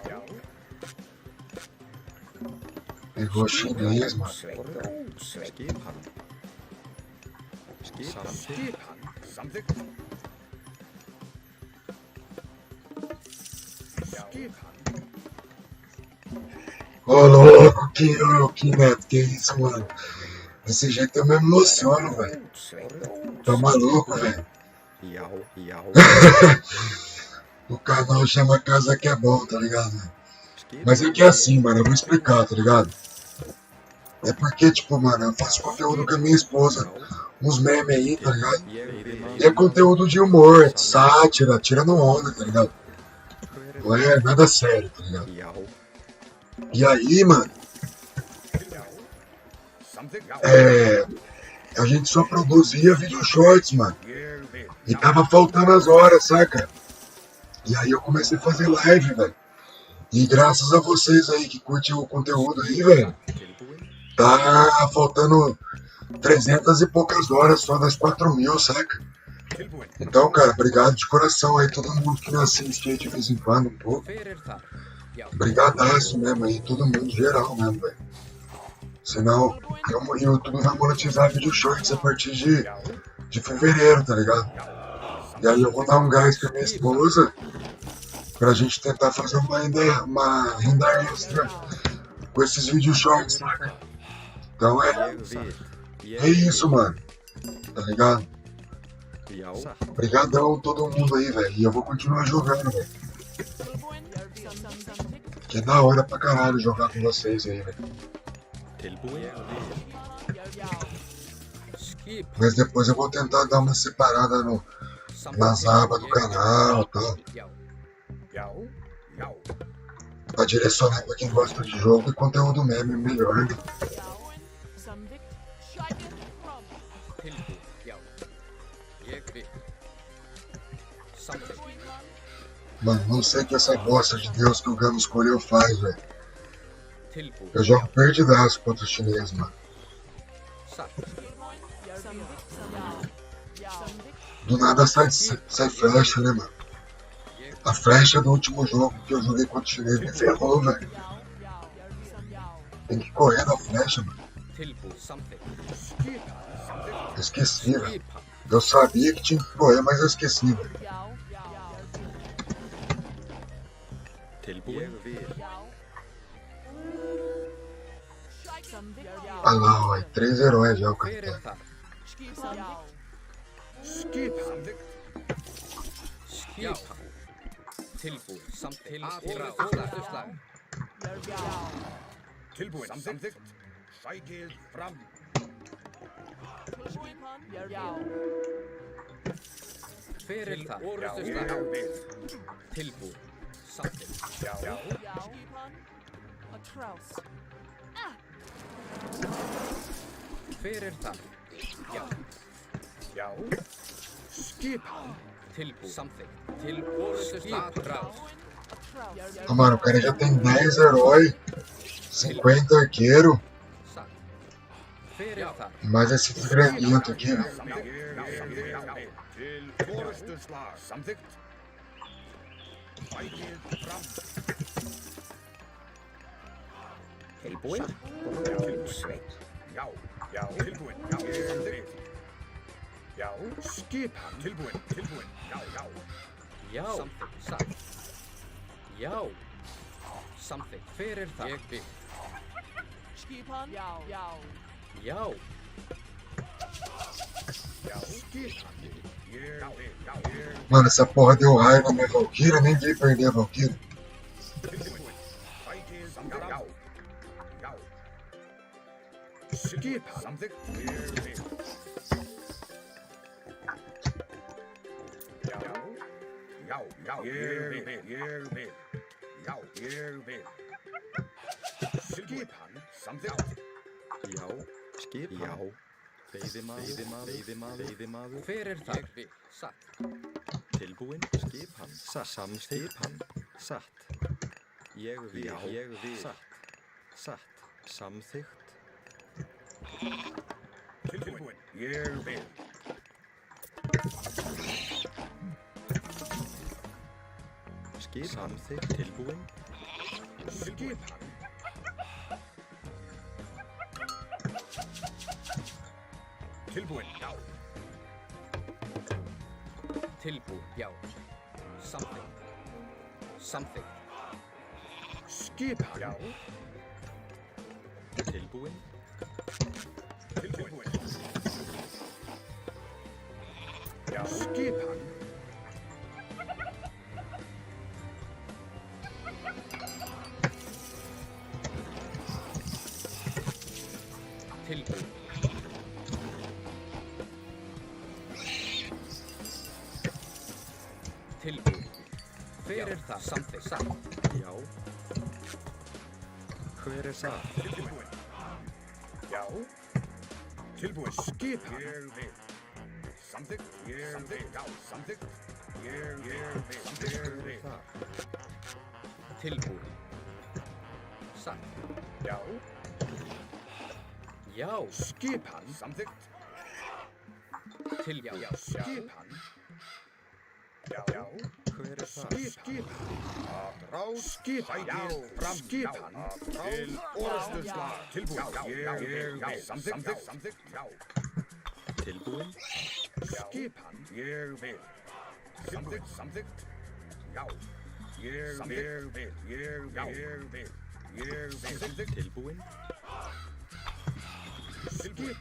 Pegou chinês, mano. Skipan. Samþykkt. Ô, louco, que neto, que isso, mano? Desse jeito eu me emociono, velho. Tá maluco, velho? Já. Já. O canal chama Casa que é bom, tá ligado? Mas é que é assim, mano, eu vou explicar, tá ligado? É porque, tipo, mano, eu faço conteúdo com a minha esposa, uns memes aí, tá ligado? E é conteúdo de humor, é sátira, tirando onda, tá ligado? Não é nada sério, tá ligado? Já. E aí, mano, a gente só produzia vídeo shorts, mano. E tava faltando as horas, saca? E aí eu comecei a fazer live, velho. E graças a vocês aí que curtem o conteúdo aí, velho, tá faltando 300 e poucas horas só das 4.000, saca? Então, cara, obrigado de coração aí, todo mundo que me assiste aí de vez em quando um pouco. Hver það? Já. Brigadaço mesmo aí, todo mundo geral mesmo, velho. Senão, o YouTube vai monetizar vídeo shorts a partir de fevereiro, tá ligado? E aí eu vou dar um gás com a minha esposa pra gente tentar fazer uma renda extra com esses vídeos shorts, saca? Então Ég vil. é isso, mano. Tá ligado? Já. Obrigadão todo mundo aí, velho. E eu vou continuar jogando, velho. Que é da hora pra caralho jogar com vocês aí, velho. Tilbúin. Skipan. Mas depois eu vou tentar dar uma separada no nas abas do canal e tal. Já. Já, já. Pra direcionar pra quem gosta de jogo e conteúdo meme melhor, né? Samvik. Shite. From. Tilbúin. Já. Ég vil. Samþykkt. Mano, não sei o que essa bosta de Deus que o Gano escolheu faz, velho. Tilbúin. Eu jogo perdidaço contra os chineses, mano. Satt. Samvik. Já. Samvik. Do nada sai flecha, né, mano? A flecha do último jogo que eu joguei contra os chineses me ferrou, velho. Tem que correr da flecha, mano. Tilbúin. Samþykkt. Eu esqueci, velho. Skipan. Eu sabia que tinha que correr, mas eu esqueci, velho. Já. Tilbúin. Ég vil. Samvik. Olha lá, ó, 3 heróis já o Hver cara. það? Skipan. Skip. Skipan. Tilbúin. Samþykkt. Orrustuslag. Já. Tilbúin. Samþykkt. Sækið fram. Skipan. Já. Hver það? Já, Orrustuslag. ég vil. Tilbúin. Samþykkt. Já, já. Já. Skipan. A trouse. Hver það? Já. Já. Skip. Tilbúin. Samþykkt. Til orrustuslag. Atrás. A trouse. Ah, mano, o cara já tem 10 heróis, 50 arqueiros, Satt. Hver það? e mais esse desgramento aqui, velho. Til forustuslag. Samþykkt. Sækið fram. Tilbúin. Sveit. Já, já. Tilbúin. Já, ég vil. Já. Skip. Tilbúin. Tilbúin. Já, já. Já. Samþykkt. Satt. Já. Samþykkt. Hver það? Ég vil. Skipan. Já. Já. Já. Já. Skip. Ég vil. Já, ég Mano, essa porra deu raio na minha Valkyria, nem vi perder a Valkyria. Tilbúin. Sækið fram. Já. Já. Skip. Samþykkt. Ég vil. Já. Já, já. Ég vil. Ég vil. Já, ég vil. Skip. Samþykkt. Já. Skipan. Já. Veiðimaður. Hver það? Ég vil. Satt. Tilbúin. Skipan. Samskipan. Satt. Ég vil. Já. Ég vil. Satt. Satt. Samþykkt. Tilbúin. Ég vil. Skipan. Samþykkt. Tilbúin. Skip. Tilbúin. Já. Tilbúin. Já. Samþykkt. Samþykkt. Skip. Já. Tilbúin. Tilbúin. Já. Skip. Tilbúin. Tilbúin. Hver það? Samþykkt. Satt. Já. Hver það? Tilbúin. Já. Tilbúin. Skip. Ég vil. Samþykkt. Ég vil. Já. Samþykkt. Ég vil. Ég vil. Tilbúin. Satt. Já. Já. Skip. Samþykkt. Tilbúin. Já. Skip. Já. Já. Hver það? Skip. Skip. Já. Fram. Skip. Til orrustuslag. Tilbúin. Já. Ég vil. Samþykkt. Samþykkt. Já. Tilbúin. Skip. Ég vil. Samþykkt. Samþykkt. Já. Ég vil. Ég vil. Ég vil. Samþykkt. Tilbúin. Skip.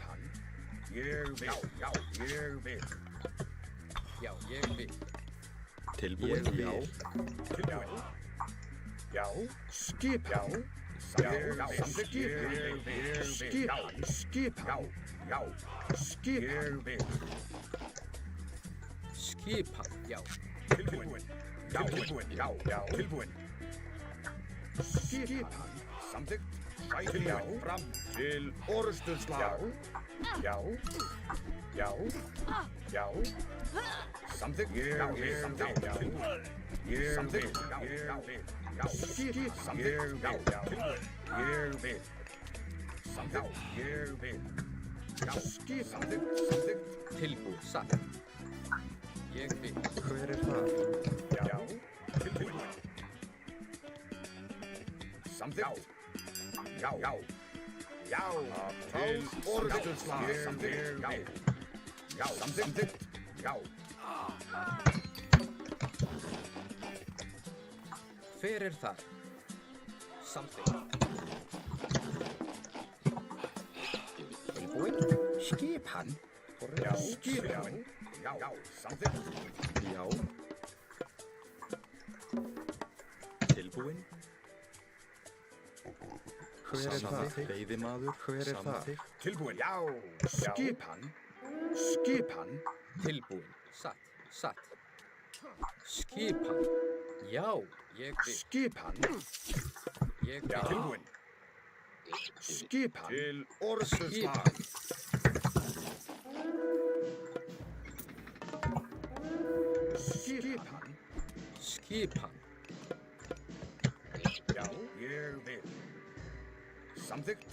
Ég vil. Já. Ég vil. Já. Ég vil. Tilbúin. Já. Tilbúin. Já. Skip. Já. Samþykkt. Skip. Skip. Já. Já. Skip. Ég vil. Skipan. Já. Tilbúin. Já, tilbúin. Já, já. Tilbúin. Skipan. Samþykkt. Sækið já. Fram til orrustuslag. Já. Já. Já. Samþykkt. Já, ég samþykkt. Já. Ég samþykkt. Já, já. Já. Skip. Samþykkt. Já, já. Tilbúin. Ég vil. Samþykkt. Ég vil. Já. Skip. Samþykkt. Samþykkt. Tilbúin. Satt. Ég vil. Hver það? Já. Tilbúin. Samþykkt. Já, já. Já. Til orrustuslag. Samþykkt. Já. Já, samþykkt. Já. Hver það? Samþykkt. Tilbúin. Skipan. Já. Skipan. Já, já. Samþykkt. Já. Tilbúin. Hver það? Veiðimaður, hver það? Tilbúin. Já. Skipan. Skipan. Tilbúin. Satt. Satt. Skipan. Já. Ég vil. Skipan. Ég vil. Já. Tilbúin. Skipan. Til orrustuslag. Skipan. Skipan. Já, ég vil. Samþykkt.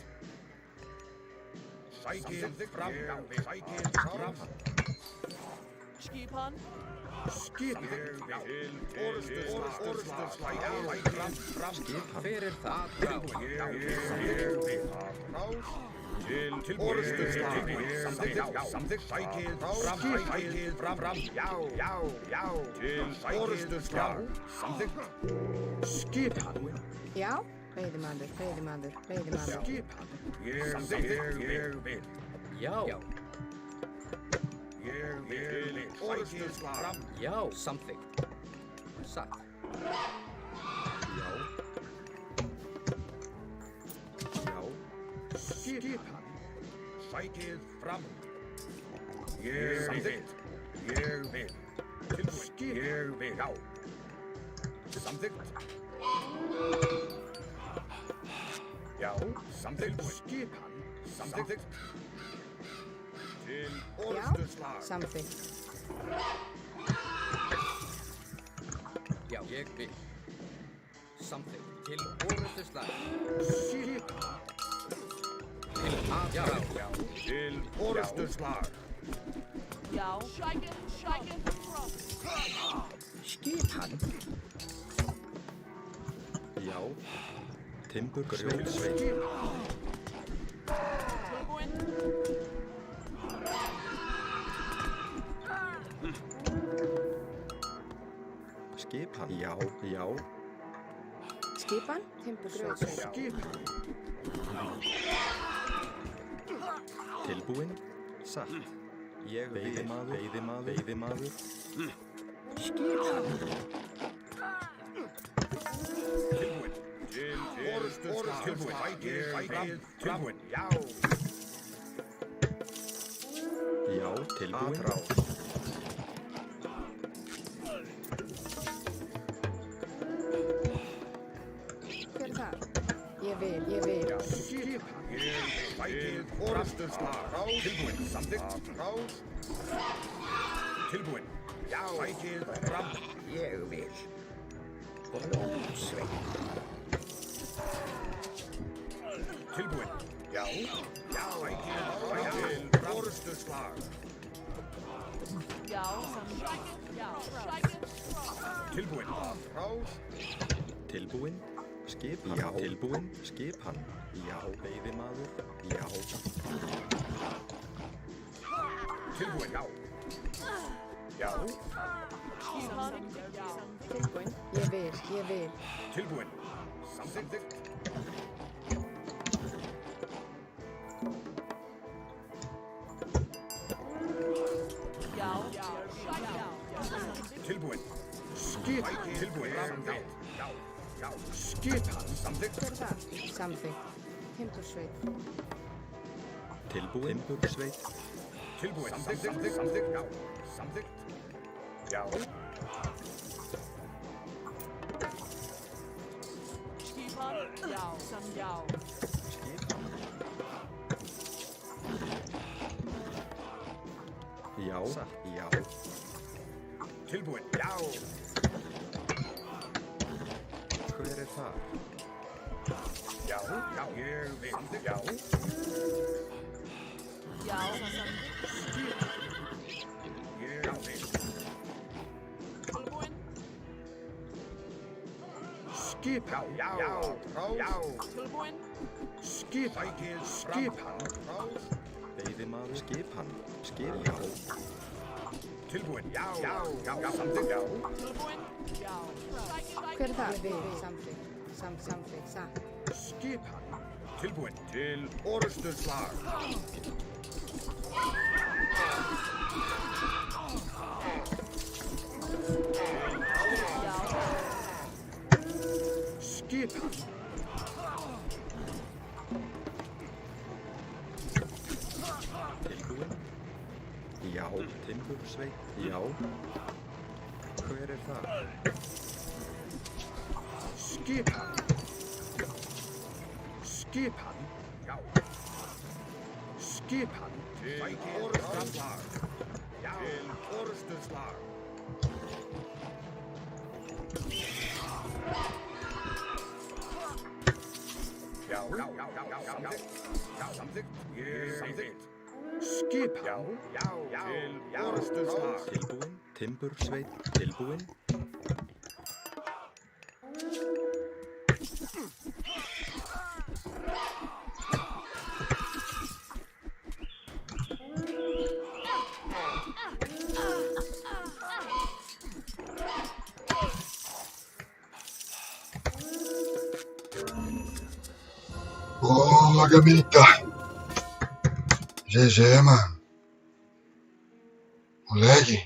Sækið fram. Já, sækið fram. Skipan. Skipan. Til orrustuslag. Já, fram. Hver það? Ég vil. Til orrustuslag. Samþykkt. Sækið fram. Sækið fram. Já, já, já. Til orrustuslag. Samþykkt. Skipan. Já, veiðimaður, veiðimaður, veiðimaður. Skipan. Ég vil. Já. Ég vil. Orrustuslag. Fram. Já. Samþykkt. Satt. Já. Já. Skipan. Sækið fram. Ég vil. Ég vil. Tilbúin. Ég vil. Já. Samþykkt. Já. Samþykkt. Skipan. Samþykkt. Til Já, orrustuslag. samþykkt. Já. Ég vil. Samþykkt. Til orrustuslag. Skipan. Til Já. aðráð. Já. Til orrustuslag. Já. Sækið fram. Skipan. Já. Timbur, grjótsveit. Tilbúin. Skipan. Já. Já. Skipan, timburgrjótsveit. Skipan. Tilbúin. Satt. Ég vil. Veiðimaður, veiðimaður, veiðimaður. Skipan. Tilbúin. Til orrustuslag. Tilbúin. Sækið fram. Já. Já. Tilbúin. Aðráð. Hver er það? Ég vil, ég vil. Já. Skipan. Ég vil. Sækið orrustuslag. Tilbúin. Samþykkt. Rás. Tilbúin. Já. Sækið fram. Ég vil. Grjótsveit. Tilbúin. Já. Já. Sækið til orrustuslag. Já. Sækið fram. Tilbúin. Rás. Tilbúin. Skipan. Já. Tilbúin. Skipan. Já. Veiðimaður. Já. Tilbúin. Já. Já. Skipan. Já. Tilbúin. Ég vil, ég vil. Tilbúin. Samþykkt. Já. Tilbúin. Skipan. Tilbúin. Já. Já. Skipan. Samþykkt. Hver er það? Samþykkt. Timbursveit. Tilbúin. Timbursveit. Tilbúin. Samþykkt. Samþykkt. Já. Samþykkt. Já. Skipan. Já. Sam já. Já. Satt. Já. Tilbúin. Já. Hver er þar? Já. Já. Ég vil. Samþykkt. Já. Já. Samþykkt. Ég vil. Tilbúin. Skipan. Já. Já. Já. Tilbúin. Skipan. Skipan. Veiðimaður. Skipan. Já. Tilbúin. Já. Já. Já. Já. Samþykkt. Já. Tilbúin. Já. Hver er það? Ég vil. Samþykkt. Samþykkt. Satt. Skipan. Tilbúin til orrustuslag. Skipan. Tilbúin. Já. Timbursveit. Já. Hver er þar? Skipan. Skipan. Já. Skipan til orrustuslag. Já. Til orrustuslag. Já. Já. Já. Já. Já. Samþykkt. Já. Samþykkt. Ég samþykkt. Skipan. Já. Já. Já. Til orrustuslag. Tilbúin. Timbursveit. Tilbúin. Boa, Gamita. GG, mano. Moleque.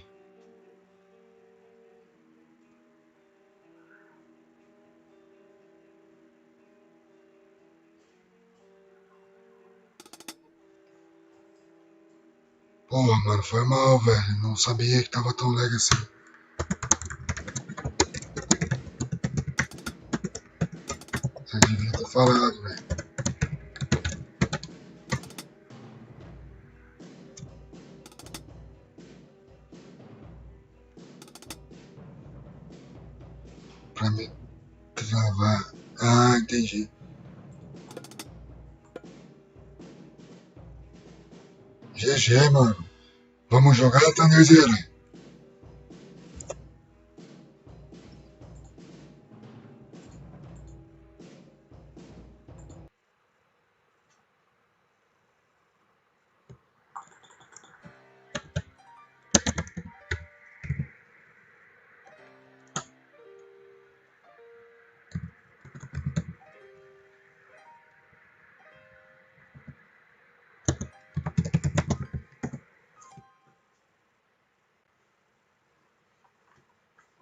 Porra, mano, foi mal, velho. Não sabia que tava tão lag assim. Você devia ter falado, velho. Pra me travar. Ah, entendi. GG, mano. Vamos jogar, Thunderzeira?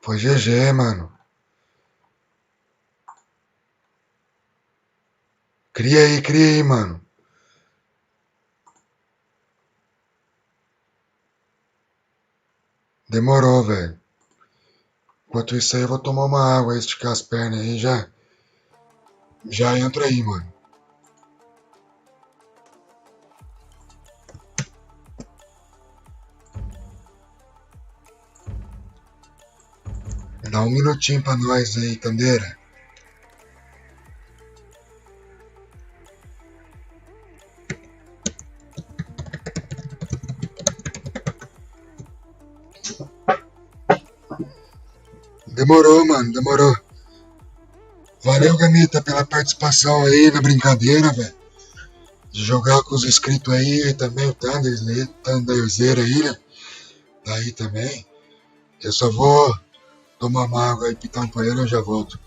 Foi GG, mano. Cria aí, mano. Demorou, velho. Enquanto isso aí, eu vou tomar uma água, esticar as pernas aí, já entra aí, mano. Dá um minutinho pra nós aí, Candeira. Demorou, mano, demorou. Valeu, Gamita, pela participação aí na brincadeira, velho. De jogar com os inscritos aí, e também o Thunderzeira aí, né? Tá aí também. Eu só vou tomar uma água e pitar um banheiro e eu já volto.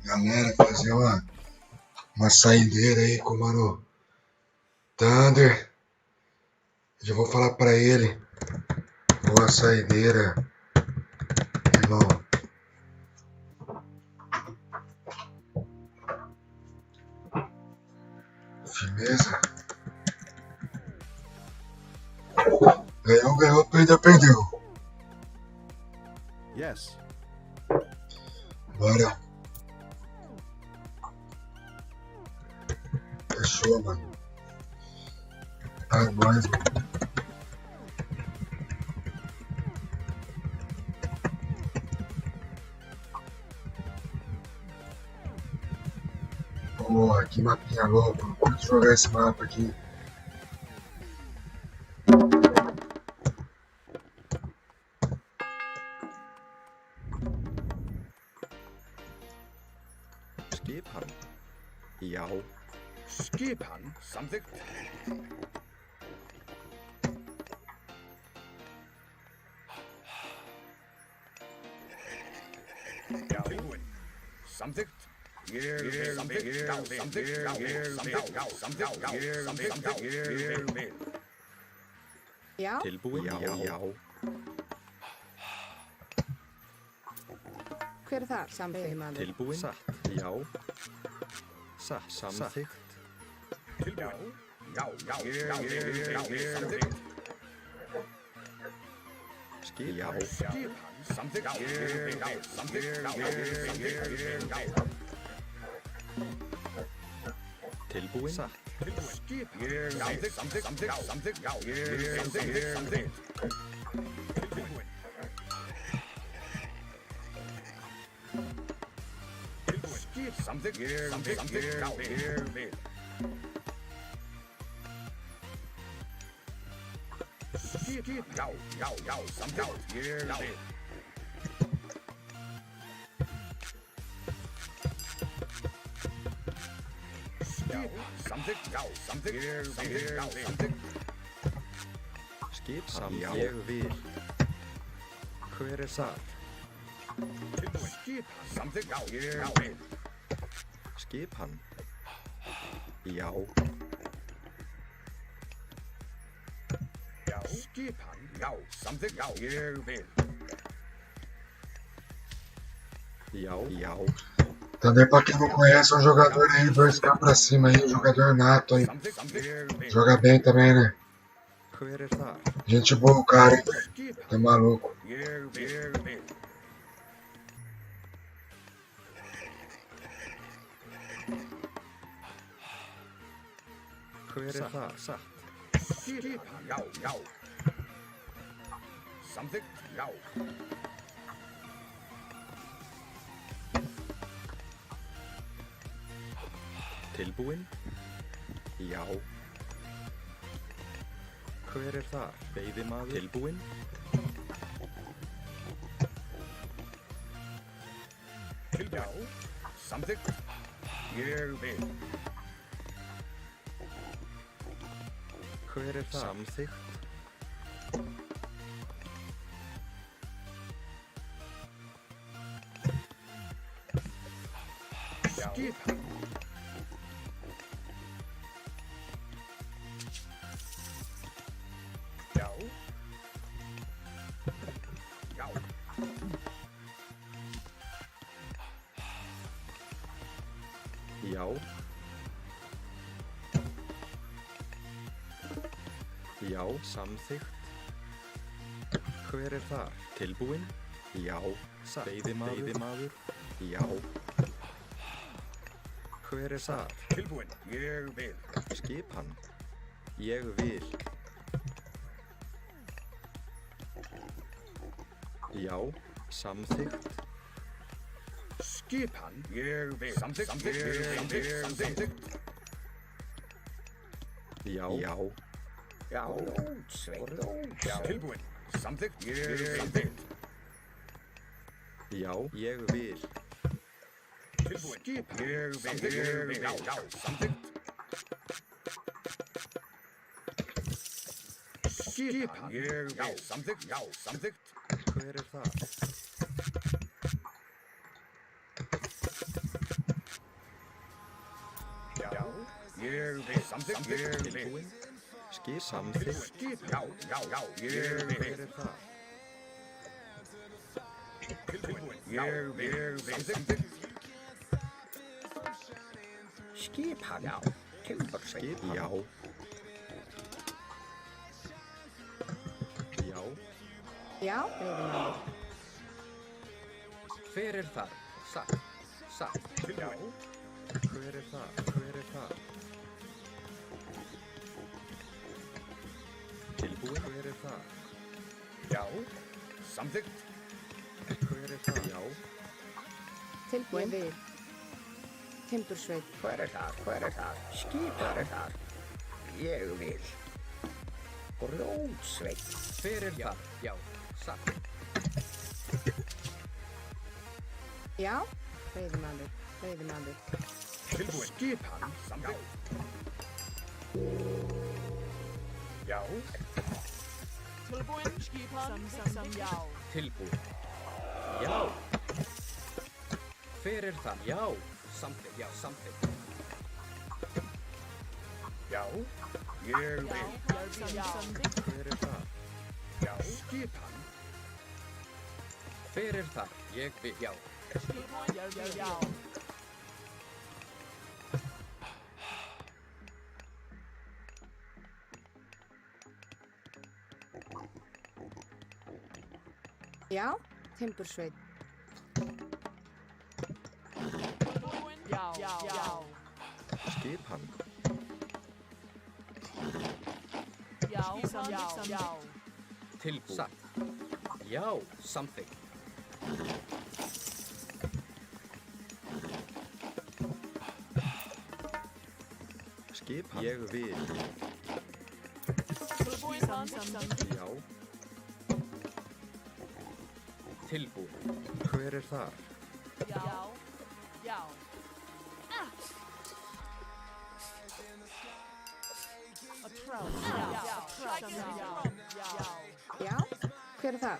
Galera, fazer uma saideira aí com o Mano Thunder. Já vou falar pra ele. Boa saideira, irmão. Firmeza. Ganhou, perdeu. Yes. Bora. Fechou, mano. É nóis, mano. Porra, que mapinha louco. Não curto jogar esse mapa aqui. Skipan. Já. Skipan. Samþykkt. Já. Tilbúin. Samþykkt. Ég vil. Já. Tilbúin. Já. Hver er þar? Samþykkt. Tilbúin. Satt. Já. Satt. Samþykkt. Tilbúin. Samþykkt. Skip. Já. Skipan. Samþykkt. Tilbúin. Satt. Skipan. Samþykkt. Tilbúin. Skip. Samþykkt. Ég vil. Skip. Já. Samþykkt. Ég vil. Skip. Samþykkt. Samþykkt. Skip. Já. Ég vil. Hver er þar? Skip. Samþykkt. Ég vil. Skipan. Já. Skipan. Já. Samþykkt. Ég vil. Já. Também pra quem não conhece, é um jogador aí, 2K pra cima aí, um jogador nato aí. Joga bem também, né? Hver er þar? Gente boa o cara, hein? Tá maluco. Ég vil. Hver er þar? Satt. Skipan. Já. Samþykkt. Já. Tilbúin. Já. Hver er þar? Veiðimaður. Tilbúin. Já. Samþykkt. Ég vil. Hver er þar? Samþykkt. Skipan. Já. Já. Já, samþykkt. Hver er þar? Tilbúin? Já. Satt. Veiðimaður. Já. Hver er þar? Tilbúin. Ég vil. Skipan. Ég vil. Já, samþykkt. Skipan. Ég vil. Samþykkt. Já. Já, Sveinn. Tilbúin. Samþykkt. Ég vil. Já, ég vil. Tilbúin. Skipan. Ég vil. Já. Samþykkt. Skipan. Ég vil. Samþykkt. Já. Samþykkt. Hver er þar? Samþykkt. Ég vil. Tilbúin. Samþykkt. Skip. Já. Ég vil. Hver er það? Tilbúin. Ég vil. Samþykkt. Skipan. Já. Timbursveit. Skip. Já. Já. Já, veiðimaður. Hver er þar? Satt. Já. Hver er það? Hver er það? Tilbúin. Hver er það? Já. Samþykkt. Hver er það? Já. Tilbúin. Ég vil. Timbursveit. Hver er það? Skipan er það. Ég vil. Grjótsveit. Hver er þar? Já. Satt. Já, veiðimaður. Tilbúin. Skipan. Samþykkt. Já. Tilbúin. Skipan. Já. Tilbúin. Já. Hver er þar? Já. Samþykkt. Já. Samþykkt. Já. Ég vil. Hver er það? Já. Skipan. Hver er þar? Ég vil. Já. Já. Já, timbursveit. Já. Skipan. Já. Tilbúin. Satt. Já. Samþykkt. Skipan. Ég vil. Já. Tilbúin. Hver er það? Já. A trout. Já, hver er það?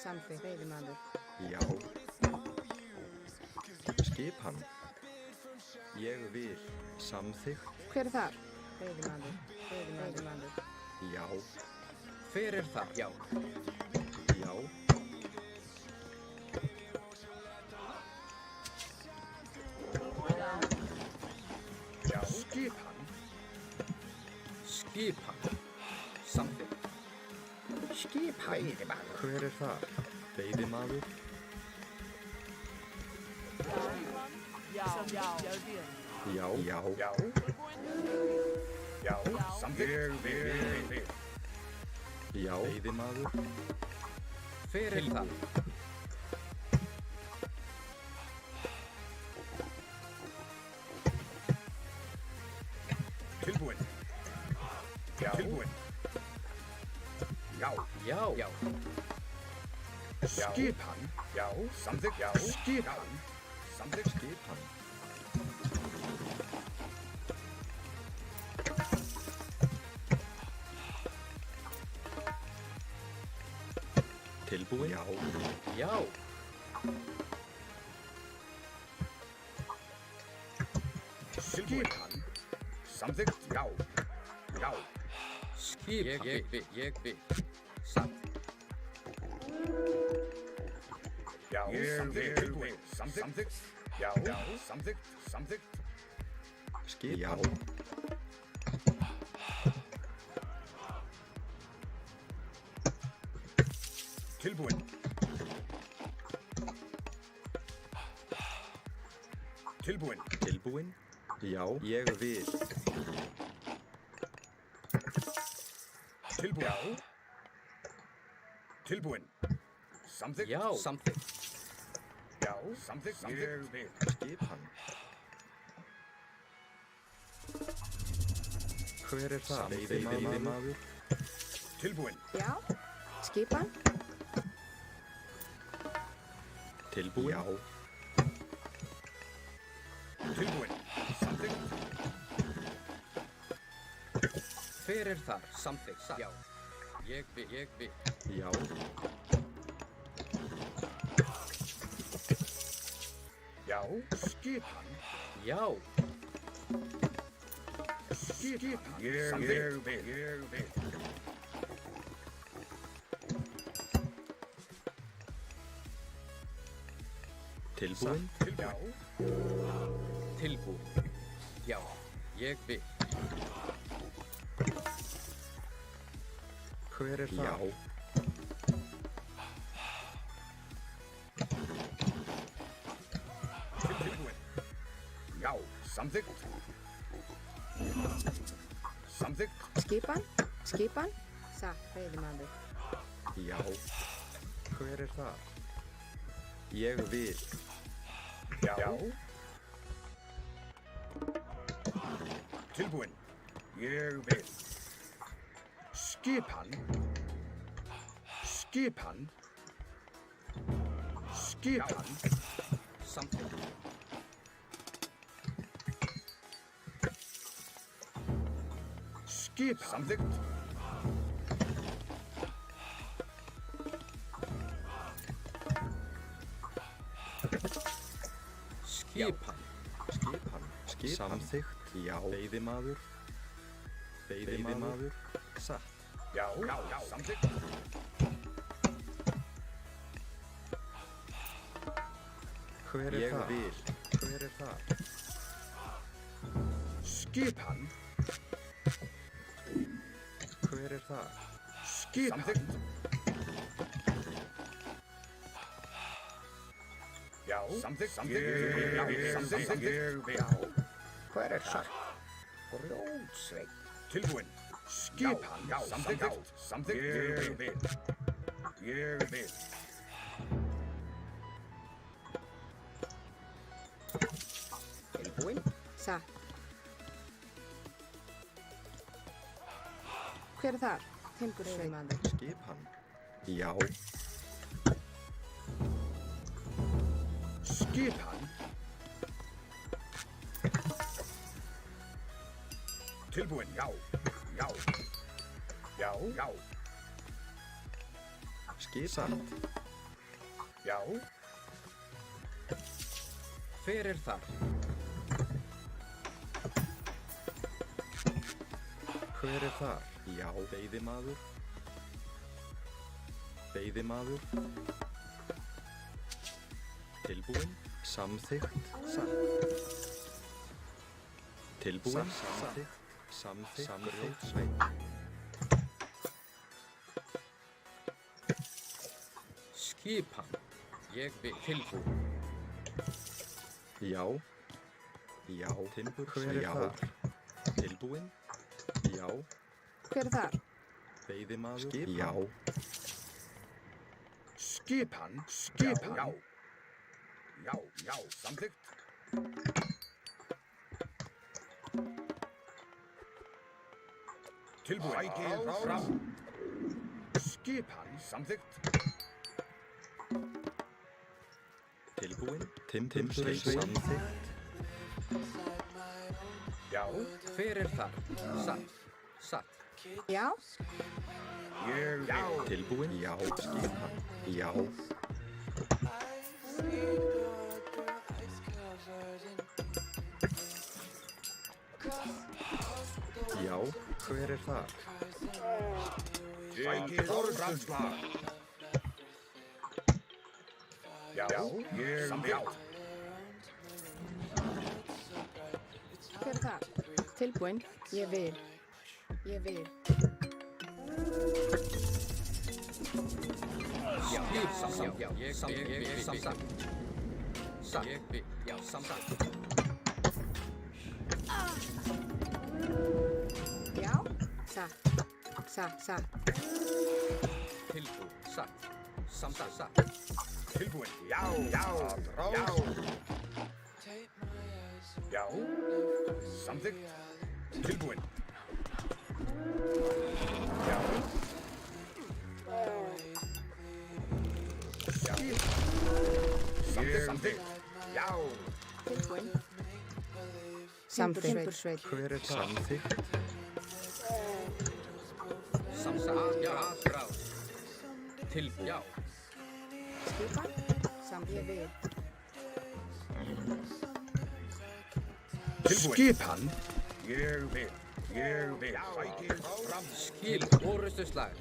Samþykkt, veiðimaður. Já. Skipan. Ég vil. Samþykkt. Hver er það? Veiðimaður. Já. Hver er þar? Já. Já. Já. Skipan. Samþykkt. Skipan. Veiðimaður. Hver er það? Veiðimaður. Já. Já. Já. Já. Já. Samþykkt. Ég vil. Já. Veiðimaður. Hver er þar? Tilbúin. Já. Tilbúin. Já. Já. Skipan. Já. Samþykkt. Já. Skipan. Samþykkt. Skipan. Tilbúin. Já. Já. Skipan. Samþykkt. Já. Já. Skip. Ég vil. Satt. Já. Samþykkt. Tilbúin. Samþykkt. Já. Samþykkt. Skipan. Já. Tilbúin. Tilbúin. Tilbúin. Já. Ég vil. Tilbúin. Já. Tilbúin. Samþykkt. Já. Samþykkt. Já. Samþykkt. Ég vil. Skipan. Hver er það? Veiðimaður. Tilbúin. Já, skipan. Tilbúin. Já. Tilbúin. Samþykkt. Hver er þar? Samþykkt. Satt. Já. Ég vil. Já. Já. Skipan. Já. Skipan. Ég vil. Tilbúin? Já. Tilbúin. Já, ég vil. Hver er það? Já. Tilbúin. Já, samþykkt. Samþykkt. Skipan, satt, veiðimaður. Já. Hver er það? Ég vil. Já. Tilbúin. Ég vil. Skipan. Skipan. Skipan. Samþykkt. Skipan. Samþykkt. Skipan. Samþykkt. Já. Veiðimaður. Satt. Já, samþykkt. Hver er það? Ég vil. Hver er það? Skipan. Hver er það? Skipan. Samþykkt. Já, samþykkt. Samþykkt. Já. Hver er það? Rótsveit. Tilbúin. Skipan. Já, samþykkt. Samþykkt. Ég vil. Tilbúin. Satt. Hver er þar? Timbursveimaður. Skipan. Já. Skipan. Tilbúin. Já. Skipan. Já. Hver er þar? Hver er þar? Já. Veiðimaður. Tilbúin. Samþykkt. Satt. Tilbúin. Samþykkt. Rótsveit. Skipan. Ég vil. Tilbúin. Já. Timbur. Hver er þar? Tilbúin. Já. Hver er þar? Veiðimaður. Já. Skipan. Já, samþykkt. Tilbúin. Ægir fram. Skipan. Samþykkt. Tilbúin. Timbursveit. Samþykkt. Já. Hver er þar? Satt. Já. Ég vil. Tilbúin. Já. Skipan. Já. Já. Hver er þar? Ægir orðsslag. Já, ég samþykkt. Hver er þar? Tilbúin. Ég vil. Skipan. Já. Ég vil. Satt. Ég vil. Já, samþykkt. Já. Satt. Tilbúin. Satt. Samþykkt. Tilbúin. Já. Samþykkt. Tilbúin. Já. Samþykkt. Já. Tilbúin. Timbursveit. Hver er samþykkt? Atrás. Tilbúin. Já. Skipan. Ég vil. Skipan. Ég vil. Ég vil. Sækir fram. Skip. Orustuslag.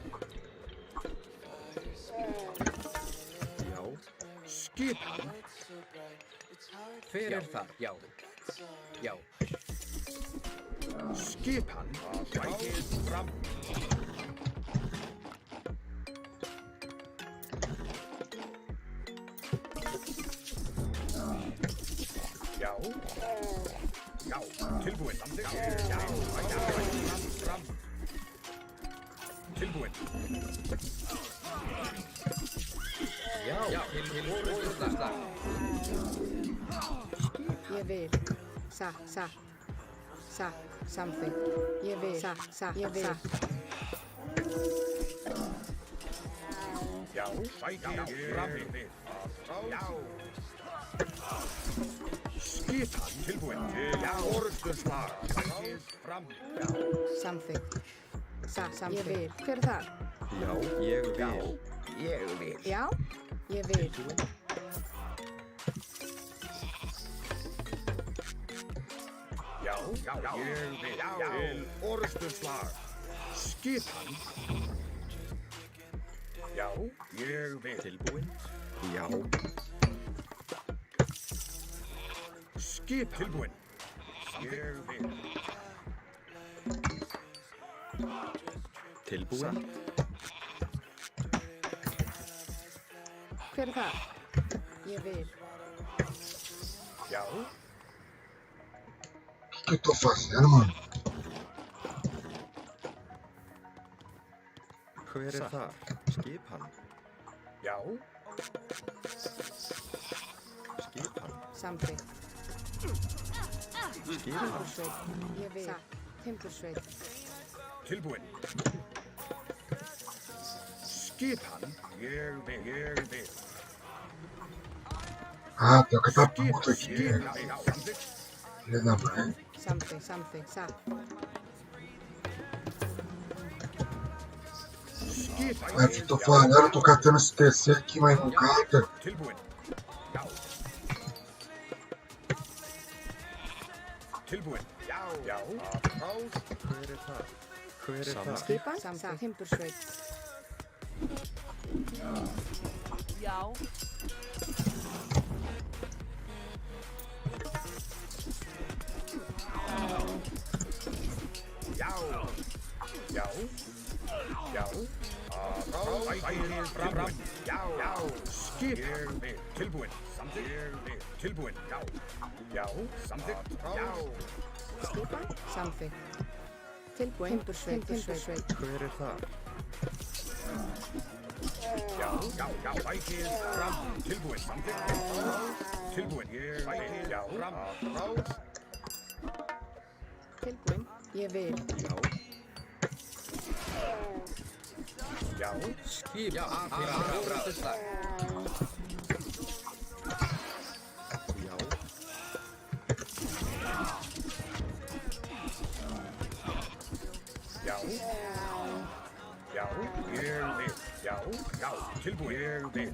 Já. Skipan. Hver er þar? Já. Já. Skipan. Sækir fram. Já. Já. Tilbúin. Samþykkt. Já. Fram. Tilbúin. Já. Til orustuslag. Ég vil. Satt. Samþykkt. Ég vil. Satt. Ég vil. Já. Sækir fram. Já. Skipan. Tilbúin. Já. Orustuslag. Sækir fram. Já. Samþykkt. Satt. Ég vil. Hver er þar? Já, ég vil. Ég vil. Já. Ég vil. Já. Já. Ég vil. Já. Til orustuslag. Skipan. Já. Ég vil. Tilbúin. Já. Skip tilbúin. Ég vil. Tilbúin. Hver er þar? Ég vil. Já. O que eu tô fazendo, mano? Hver er þar? Skipan. Já. Skipan. Samþykkt. Skipan. Timbursveit. Ég vil. Satt. Timbursveit. Tilbúin. Skipan. Ég vil. Ah, pior que tá puto aqui. Já. Samþykkt. Filha da mãe. Samþykkt. Satt. Skipan. Mas eu tô falando, eu tô catando esse TC aqui, mas não cata. Tilbúin. Já. Tilbúin. Já. Rás. Hver er þar? Hver er þar? Skipan. Samþykkt. Timbursveit. Já. Já. Já. Já. Rás. Sækir fram. Já. Skipan. Ég vil. Tilbúin. Samþykkt. Ég vil. Tilbúin. Já. Samþykkt. Já. Skipan. Samþykkt. Tilbúin. Timbursveit. Hver er þar? Já. Sækir fram. Tilbúin. Samþykkt. Tilbúin. Ég vil. Já. Fram. Rás. Tilbúin. Ég vil. Já. Já. Skip. Já. Til orustuslag. Já. Já. Já. Ég vil. Já. Tilbúin. Ég vil.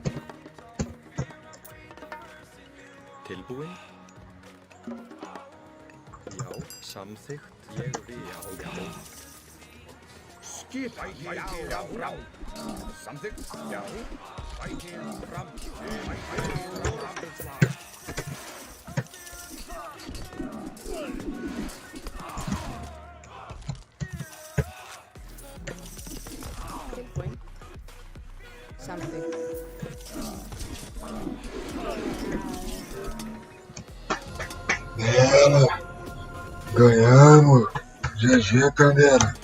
Tilbúin. Já. Samþykkt. Ég vil. Já. Skipan. Já. Fram. Samþykkt. Já. Sækir fram. Orustuslag. Tilbúin. Samþykkt. Ganhamos. GG, Candeira.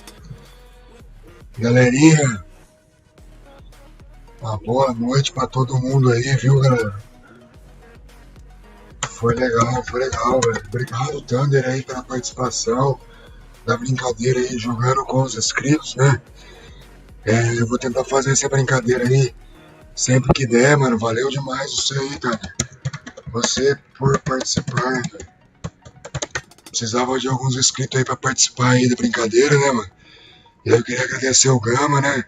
Galerinha, uma boa noite pra todo mundo aí, viu, galera? Foi legal, velho. Obrigado, Thunder, aí, pela participação da brincadeira aí, jogando com os inscritos, né? Eu vou tentar fazer essa brincadeira aí sempre que der, mano. Valeu demais você aí, Thunder. Você por participar, velho. Precisava de alguns inscritos aí pra participar aí da brincadeira, né, mano? E eu queria agradecer o Gama, né?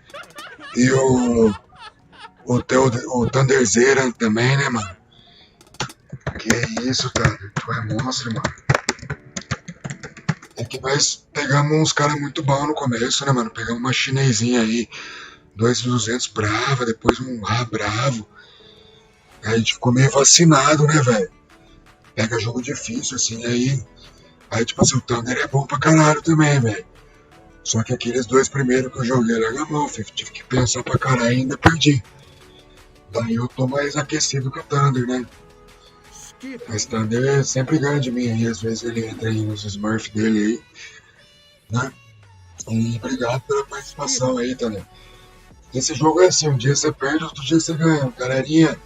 E o Thunderzeira também, né, mano? Que isso, cara. Tu é monstro, mano. E que nós pegamos uns caras muito bons no começo, né, mano? Pegamos uma chinesinha aí, 2.200 brava, depois um A bravo. Aí a gente ficou meio vacinado, né, velho? Pega jogo difícil, assim, aí tipo assim, o Thunder é bom pra caralho também, velho. Só que aqueles 2 primeiros que eu joguei larga a mão, filho. Tive que pensar pra caralho e ainda perdi. Daí eu tô mais aquecido que o Thunder, né? Mas Thunder sempre ganha de mim aí, às vezes ele entra aí nos Smurf dele aí, né? E obrigado pela participação aí, Thunder. Esse jogo é assim, um dia você perde, outro dia você ganha. Galerinha,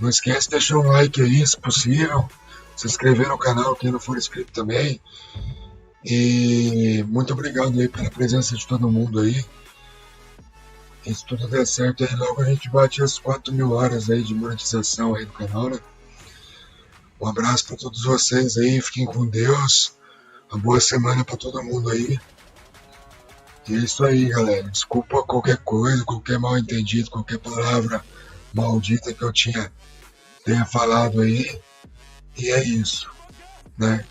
não esquece de deixar um like aí, se possível. Se inscrever no canal, quem não for inscrito também. E muito obrigado aí pela presença de todo mundo aí. E se tudo der certo aí, logo a gente bate as 4.000 horas aí de monetização aí do canal, né? Um abraço para todos vocês aí, fiquem com Deus. Uma boa semana para todo mundo aí. E é isso aí, galera. Desculpa qualquer coisa, qualquer mal entendido, qualquer palavra maldita que eu tenha falado aí. E é isso, né?